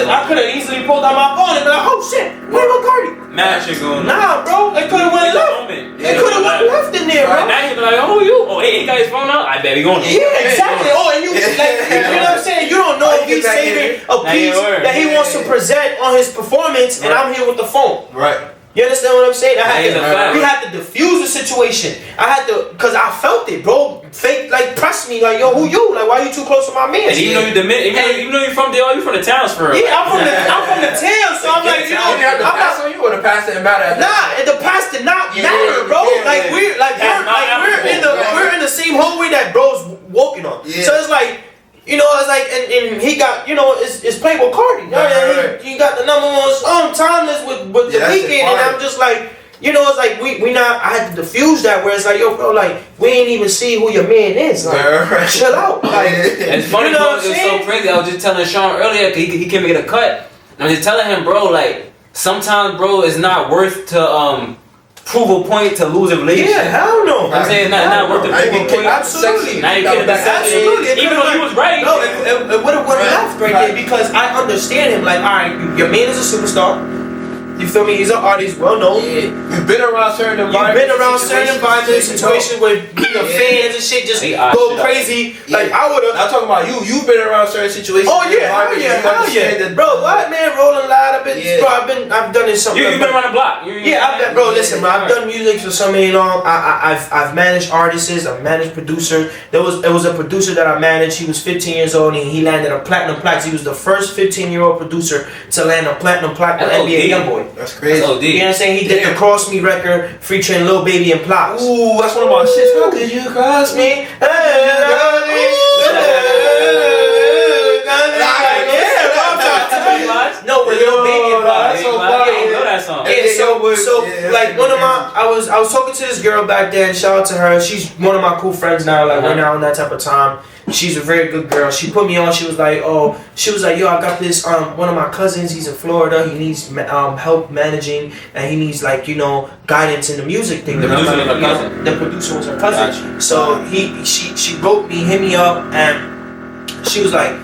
S2: I could have easily pulled out my phone and be like, oh shit, Playboi Carti.
S1: Mad shit going on.
S2: Nah, bro, it could have went left. It could have went left in there, bro.
S1: Now you be like, oh, he got his phone out? I bet we going to.
S2: Yeah, exactly. Oh, and you know what I'm saying? You don't know if he's saving a piece that he wants to present on his performance, and I'm here with the phone.
S3: Right.
S2: You understand what I'm saying? We had to diffuse the situation. Cause I felt it, bro. Fake, press me, yo, who you? Like, why you too close to my man?
S1: And even though you're from there, you from the towns for real.
S2: Yeah, I'm from the town, so I'm like,
S3: I'm not on you or the past didn't matter.
S2: Nah, the past did not matter, bro. We're in the same hallway that bro's walking on. Yeah. So it's like, and he got, it's Playboi Carti. He got the #1 song, Timeless with the Weeknd, and I'm just like, it's like we not. I had to diffuse that where it's like, yo, bro, like we ain't even see who your man is. Like, chill out. Like,
S1: it's funny, bro. It was so crazy. I was just telling Sean earlier, cause he came to get a cut. And I was just telling him, bro, like sometimes, bro, it's not worth to prove a point to lose a relationship.
S2: Yeah, hell no.
S1: I'm saying it's not worth to prove a point.
S2: Absolutely.
S1: Now you get it
S2: Absolutely.
S1: Even though he was right.
S2: No, it would have went left right there because I understand him. Like, all right, your man is a superstar. You feel me? He's an artist, well known.
S3: Yeah. You've been around certain environments.
S2: Situations where fans and shit just go crazy. Yeah. Like I would've.
S3: I'm talking about you. You've been around certain situations.
S2: Oh yeah, hell yeah. Bro, what man? Rolling loud a bit. Yeah. Bro, I've done this something.
S1: You've been around the block.
S2: Listen, bro. I've done music for so many long. I've managed artists. I've managed producers. There was a producer that I managed. He was 15 years old and he landed a platinum plaque. He was the first 15-year-old producer to land a platinum plaque with NBA YoungBoy.
S3: That's crazy.
S1: You know
S2: what I'm saying? He did the Cross Me record featuring Lil Baby and Plots.
S3: Ooh, that's one of my shits. How could you cross me?
S2: No, but Lil Baby and Plots.
S1: I know that song.
S2: I was talking to this girl back then. Shout out to her. She's one of my cool friends now. Like we're now in that type of time. She's a very good girl. She put me on. She was like, yo, I got this. One of my cousins. He's in Florida. He needs help managing, and he needs guidance in the music thing.
S1: The producer was her cousin.
S2: The producer was her cousin. Gotcha. So she wrote me, hit me up, and she was like,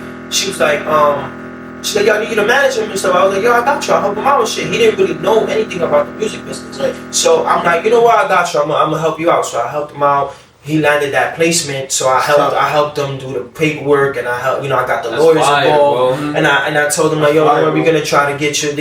S2: y'all need to manage him and stuff. I was like, yo, I got you. I'll help him out and shit. He didn't really know anything about the music business. Right. So I'm like, you know what? I got you. I'm gonna help you out. So I helped him out. He landed that placement, so I helped them do the paperwork, and I got the lawyers involved, and I told them like, yo, we're gonna try to get you,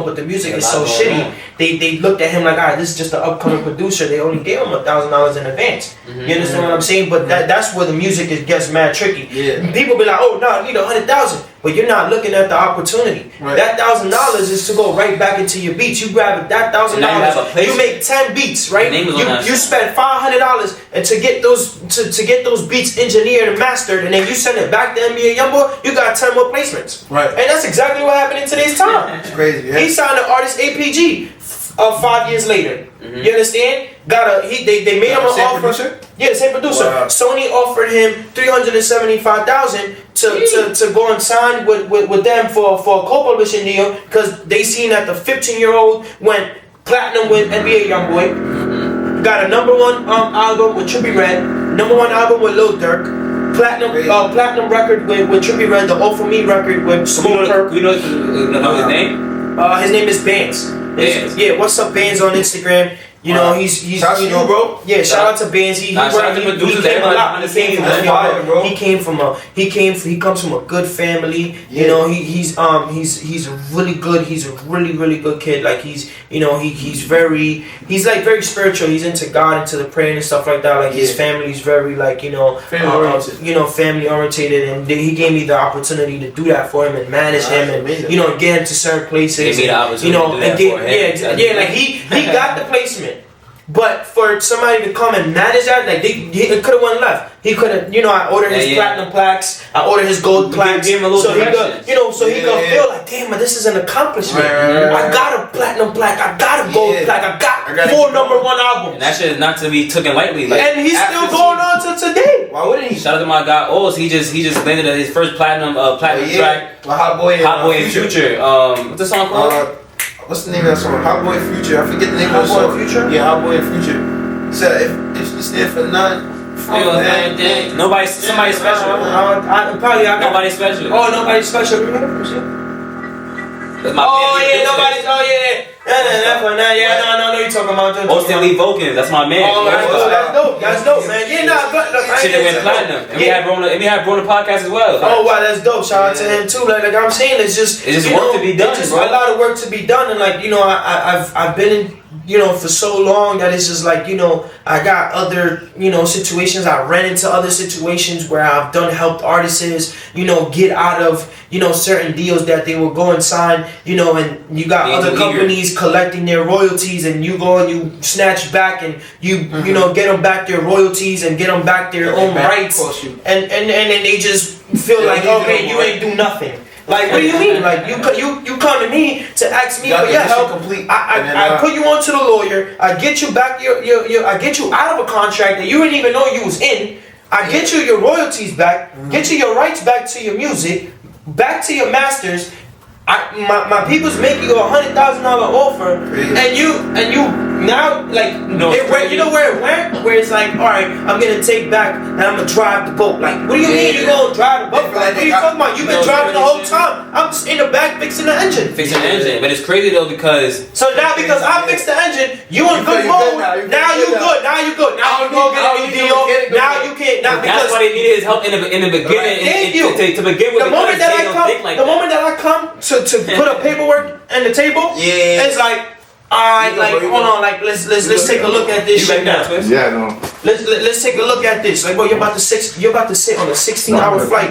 S2: but the music is so shitty. They looked at him like, all right, this is just an upcoming producer. They only gave him $1,000 in advance. You understand what I'm saying? But that's where the music gets mad tricky. Yeah. People be like, oh no, I need $100,000. But you're not looking at the opportunity. Right. That $1,000 is to go right back into your beats. You grab that $1,000, you make 10 beats, right? You spend $500 and to get those beats engineered and mastered, and then you send it back to NBA YoungBoy. You got 10 more placements, right? And that's exactly what happened in today's time.
S3: It's crazy. Yeah.
S2: He signed an artist APG 5 years later. You understand? They made him an offer. Producer? Yeah, the same producer. Wow. Sony offered him $375,000 to go and sign with them for a co-publishing deal because they seen that the 15-year-old went platinum with NBA YoungBoy. Got a #1 album with Trippie Redd, #1 album with Lil Durk, platinum record with Trippie Redd, the All For Me record with Smoke Perk.
S1: You know his name?
S2: His name is Bands. Yeah, what's up, Bands on Instagram? You know, he's
S3: shout out
S2: you
S3: to
S2: know,
S3: you, bro.
S2: Yeah, shout out to Bands. He
S1: shout out to producers.
S2: came a lot. He comes from a good family.
S3: Yeah.
S2: You know, he's really good. He's a really good kid. Like he's like very spiritual. He's into God, into the praying and stuff like that. Like his family's very like family oriented, and he gave me the opportunity to do that for him and manage him and
S3: amazing.
S2: you know get him to certain places.
S1: Gave me the opportunity to do that for him.
S2: Like he got the placement. But for somebody to come and manage that, like he could have went left. He could have, you know, I ordered his platinum plaques, I ordered his gold plaques,
S1: give him a little
S2: so he
S1: directions.
S2: could, you know, he could feel like, damn, this is an accomplishment. I got a platinum plaque, I got a gold plaque, I got 4 #1 albums.
S1: And that shit is not to be taken lightly. Like,
S2: and he's still going on to today.
S3: Why wouldn't he?
S1: Shout out to my guy Oz. He just landed his first platinum track.
S3: Well, Hot Boy
S1: and Future. What's the song called?
S3: What's the name of that song? Hot Boy Future. I forget the name of the song.
S2: Hot Boy Future?
S3: Yeah, Hot Boy and Future. Said if you stand for none,
S1: Nobody, somebody special. Nobody special.
S2: Oh, nobody special.
S1: That's my
S2: Nobody. Oh yeah. No, you're talking about
S1: Austin Lee Vulcans. That's my man.
S2: Oh, that's dope, man. Yeah,
S1: Shit that went platinum. And we had Rona podcast as well.
S2: Oh wow, that's dope. Shout out to him too. Like I'm saying, it's just
S1: work to be done.
S2: It's just a lot of work to be done, and like you know, I've been in. You know, for so long that it's just like, you know, I got other, you know, situations. I ran into other situations where I've helped artists, you know, get out of, you know, certain deals that they will go and sign, you know, and you got other companies collecting their royalties and you go and you snatch back and you know, get them back their royalties and get them back their own rights. And then they just feel like, okay, you ain't do nothing. Like, what do you mean? Like, you come to me to ask me for your help. I put you onto the lawyer. I get you back I get you out of a contract that you didn't even know you was in. I get you your royalties back. Get you your rights back to your music, back to your masters. My people's make you $100,000 offer, and you now like you know where it went, where it's like, all right, I'm gonna take back and I'm gonna drive the boat. Like, what do you mean you gonna drive the boat? Like, what are you talking about? You've been driving the whole time. I'm just in the back fixing the engine.
S1: But it's crazy though because
S2: now because I fixed the engine, you in good mode. Now you good. Now you go get a new deal. Now you can't.
S1: That's why they needed his help in the beginning.
S2: Thank you.
S1: To begin with,
S2: the moment that I come to put a paperwork on the table, it's like, alright, like hold on, like let's take a look at this shit now.
S5: Yeah, no.
S2: Let's take a look at this. Like, bro, you're about to sit on a 16-hour flight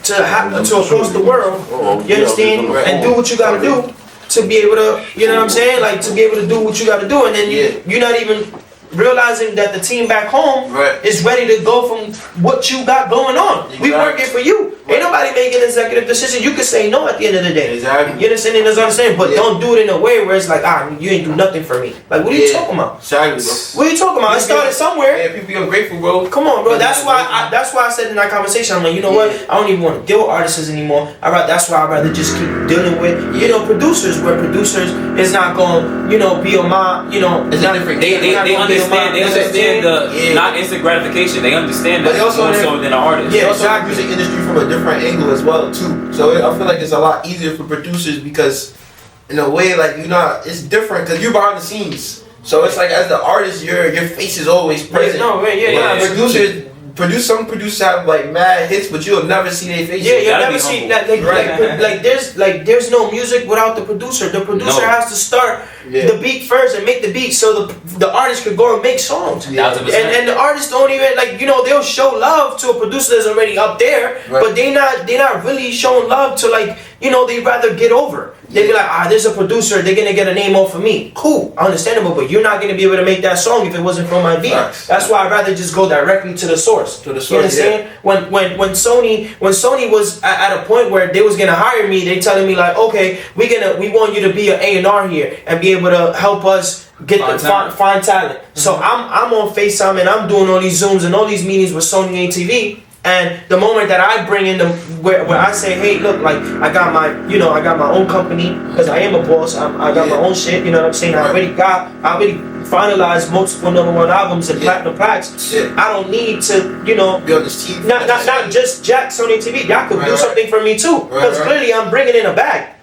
S2: to across the world. You understand? And do what you gotta do to be able to, you know what I'm saying? Like to be able to do what you gotta do, and then you're not even realizing that the team back home is ready to go from what you got going on. We working for you. Ain't nobody making an executive decision. You can say no at the end of the day.
S3: Exactly.
S2: You understand? That's what I'm saying. But don't do it in a way where it's like, you ain't do nothing for me. Like, what are you talking about?
S3: Exactly, bro.
S2: What are you talking about? It started somewhere.
S3: Yeah, people be ungrateful, bro.
S2: Come on, bro. That's why I said in that conversation, I'm like, you know what? I don't even want to deal with artists anymore. That's why I'd rather just keep dealing with, you know, producers. Where producers is not going, you know, be on my, you know,
S3: it's not different.
S1: They understand. They understand the not instant gratification. They understand that more so than an artist.
S3: Yeah, also the music industry from a different angle as well too. So I feel like it's a lot easier for producers because, in a way, like it's different because you're behind the scenes. So it's like as the artist, your face is always present. Some producers have like mad hits, but you'll never see their face.
S2: Yeah, you'll never see that. There's no music without the producer. The producer has to start the beat first and make the beat so the artist could go and make songs. And the artists don't even they'll show love to a producer that's already up there, but they're not really showing love to they'd rather get over. They'd be like, there's a producer, they're gonna get a name off of me. Cool, understandable, but you're not gonna be able to make that song if it wasn't from my beat. That's why I'd rather just go directly to the source. You understand? Yeah. When Sony was at a point where they was gonna hire me, they telling me like, okay, we want you to be an A&R here and be able to help us get find talent. Mm-hmm. So I'm on FaceTime and I'm doing all these Zooms and all these meetings with Sony ATV. And the moment that I bring in where I say, hey, look, like I got my own company because I am a boss. I got my own shit. You know what I'm saying? I already finalized multiple #1 albums and platinum plaques. I don't need to, be on this team. Not just Jack Sony TV. Y'all could do something for me too. Because clearly I'm bringing in a bag.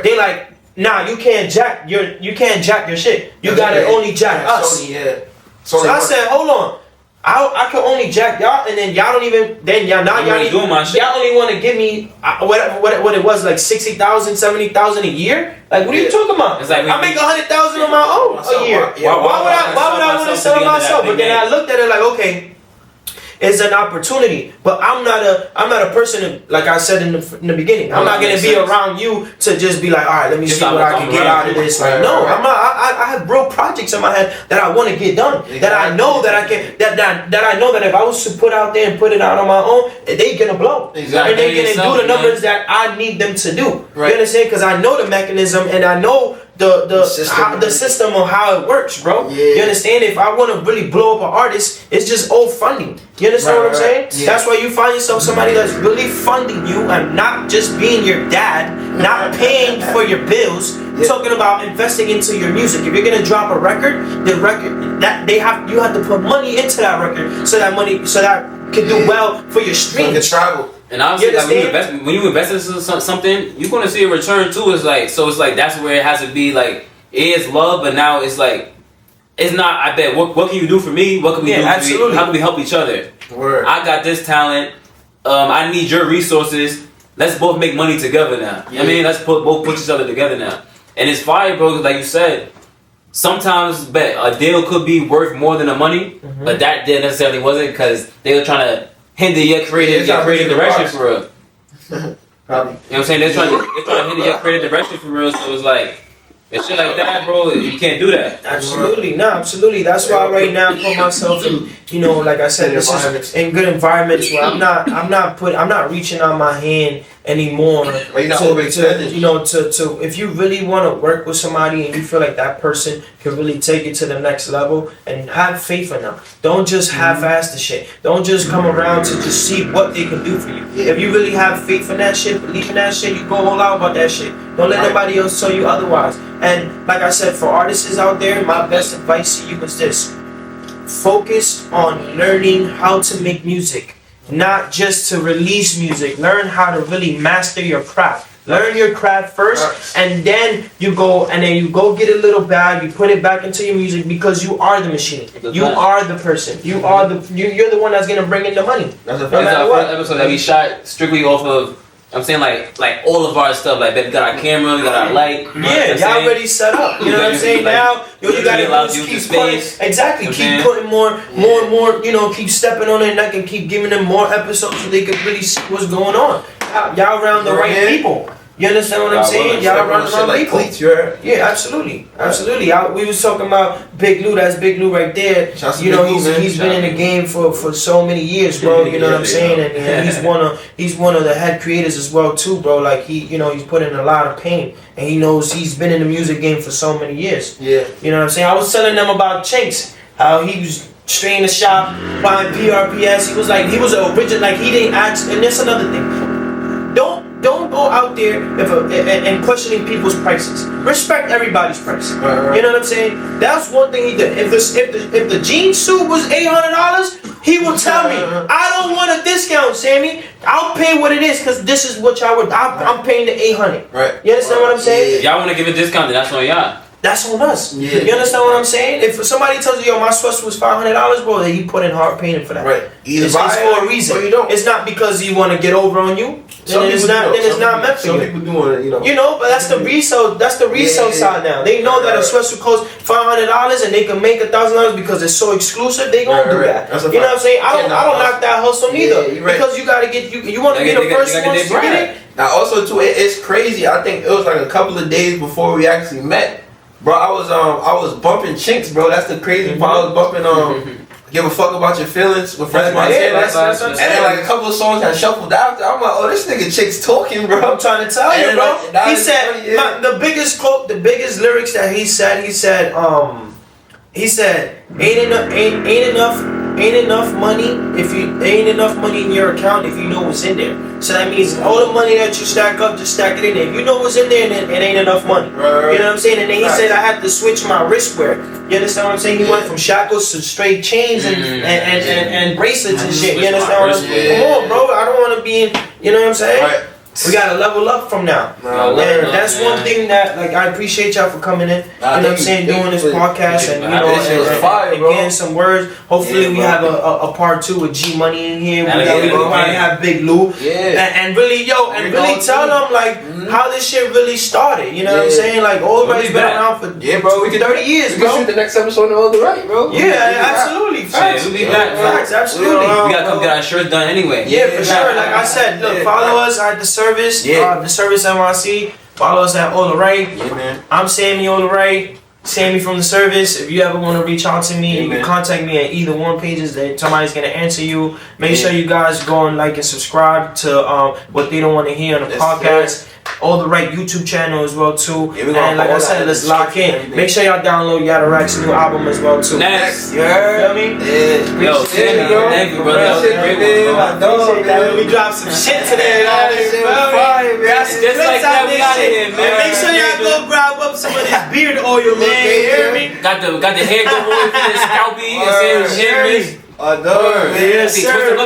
S2: They like, nah, you can't jack your shit. You gotta only jack us.
S3: Sony,
S2: So I said, hold on. I can only jack y'all, and then y'all don't even. Then y'all
S1: doing my shit.
S2: Y'all only want to give me what it was like 60,000, 70,000 a year. Like what are you talking about?
S1: It's like
S2: I make 100,000 on my own a year. Why would I want to sell myself? But then I looked at it like, okay, it's an opportunity. But I'm not a person like I said in the beginning. I'm not gonna be around you to just be like, all right, let me see what I can get out of this. Like, no, I'm not. I have real projects in my head that I want to get done. That I know that I can. That I know that if I was to put out there and put it out on my own, they gonna blow.
S3: Exactly.
S2: And they gonna do the numbers that I need them to do.
S3: Right.
S2: You understand? Because I know the mechanism and I know the system of how it works, bro.
S3: Yeah.
S2: You understand? If I want to really blow up an artist, it's just all funding. You understand what I'm saying?
S3: Yeah.
S2: That's why you find yourself somebody that's really funding you and not just being your dad, not paying for your bills. Talking about investing into your music. If you're gonna drop a record, the record that you have to put money into that record so that can do well for your streams.
S3: So travel.
S1: And obviously, like, when you invest into something, you're gonna see a return too. It's like that's where it has to be. Like, it is love, but now it's like it's not. I bet. What can you do for me? What can we do for you? How can we help each other?
S3: Word.
S1: I got this talent. I need your resources. Let's both make money together now.
S3: Yeah.
S1: I mean, let's both put each other together now. And it's fire, bro. Like you said, sometimes a deal could be worth more than the money, but that deal necessarily wasn't because they were trying to hinder your creative direction for real. You know what I'm saying? They're trying to hinder your creative direction for real. So it's like, and shit like that, bro. You can't do that.
S2: Absolutely, no, absolutely. That's why right now I put myself in, like I said, this is in good environments where I'm not reaching out my hand anymore. To if you really want to work with somebody and you feel like that person can really take it to the next level, and have faith in them. Don't just half-ass the shit. Don't just come around to just see what they can do for you. If you really have faith in that shit, believe in that shit, you go all out about that shit. Don't let nobody else tell you otherwise. And like I said, for artists out there, my best advice to you is this: focus on learning how to make music. Not just to release music. Learn how to really master your craft. Learn your craft first, and then you go get a little bag. You put it back into your music because you are the machine. You are the person. You're the one that's gonna bring in the money.
S1: That's a first episode that we shot strictly off of. I'm saying like all of our stuff. Like we got our camera, we got our light.
S2: Yeah, y'all already set up. You know what I'm saying? Now you gotta keep putting, exactly. Keep putting more. Keep stepping on their neck and keep giving them more episodes so they can really see what's going on. Y'all around the right people. You understand what I'm saying? Y'all around the right people. Yeah, absolutely. We was talking about Big Lou. That's Big Lou right there. He's been in the game for so many years, bro. You know what I'm saying? And he's one of the head creators as well too, bro. Like he's put in a lot of pain, and he knows he's been in the music game for so many years. Yeah. You know what I'm saying? I was telling them about Chinks, how he was straight in the shop buying PRPS. He was original. Like he didn't ask. And that's another thing. Don't go out there and questioning people's prices. Respect everybody's price. Right. You know what I'm saying? That's one thing he did. If the jean suit was $800, he will tell me, I don't want a discount, Sammy. I'll pay what it is because this is what y'all would. I'm paying the $800. Right. You understand what I'm saying?
S1: Y'all want to give a discount, then that's on y'all.
S2: That's on us. Yeah. You understand what I'm saying? If somebody tells you, yo, my sweatshirt was $500, bro, then you put in hard paying for that. Right. It's for a reason. You don't. It's not because you want to get over on you. Then it's not meant for you.
S3: Some people do want to,
S2: but that's the resale. That's the resale side now. They know that a sweatshirt costs $500 and they can make $1,000 because it's so exclusive. They gonna do that. You know what I'm saying? I don't knock that hustle neither because you gotta get you want to be the first ones to get it.
S3: Now also too, it's crazy. I think it was like a couple of days before we actually met. Bro, I was bumping Chinks, bro. That's the crazy part. I was bumping Give a Fuck About Your Feelings with Fresh Montana. And then like a couple of songs I shuffled after. I'm like, oh, this nigga Chinks talking, bro.
S2: I'm trying to tell you, bro. He said the biggest quote, the biggest lyrics that he said, ain't enough money ain't enough money in your account if you know what's in there. So that means all the money that you stack up, just stack it in there. If you know what's in there, then it ain't enough money. You know what I'm saying? And then he said I had to switch my wristwear. You understand what I'm saying? He went from shackles to straight chains and bracelets and shit. You understand what I'm saying? Come on, bro. I don't want to be in. You know what I'm saying? We gotta level up from now. And that's one thing that, like, I appreciate y'all for coming in. You know what I'm saying? Doing this podcast and, you know, and getting some words. Hopefully we have a part 2 with G Money in here. We probably have Big Lou. And really, really tell them, like, how this shit really started. You know what I'm saying? Like, All the Right's been around for
S3: we can
S2: 30 years,
S3: bro. We shoot the next episode on All the Right, bro.
S2: Yeah, absolutely. Facts.
S1: We'll be back.
S2: Facts, absolutely.
S1: We gotta come get our shirts done anyway.
S2: Yeah, for sure. Like I said, look, follow us at the service, the service NYC. Follow us at All the Right.
S3: Yeah, man.
S2: I'm Sammy All the Right. Sammy from the service. If you ever want to reach out to me, you can contact me at either one pages. That somebody's gonna answer you. Make sure you guys go and like and subscribe to what they don't want to hear on the podcast. All the Right YouTube channel as well too. And like I said, let's lock in. Make sure y'all download Yada Rack's new album as well too.
S1: Next.
S2: You feel me?
S1: Yo, thank you, brother.
S2: We dropped some shit today.
S1: Just like that, we out of here, man.
S2: Make sure y'all go grab up some of this beard oil, man. You hear me?
S1: Got the hair go oil for the scalpy and say
S2: Yes, sir.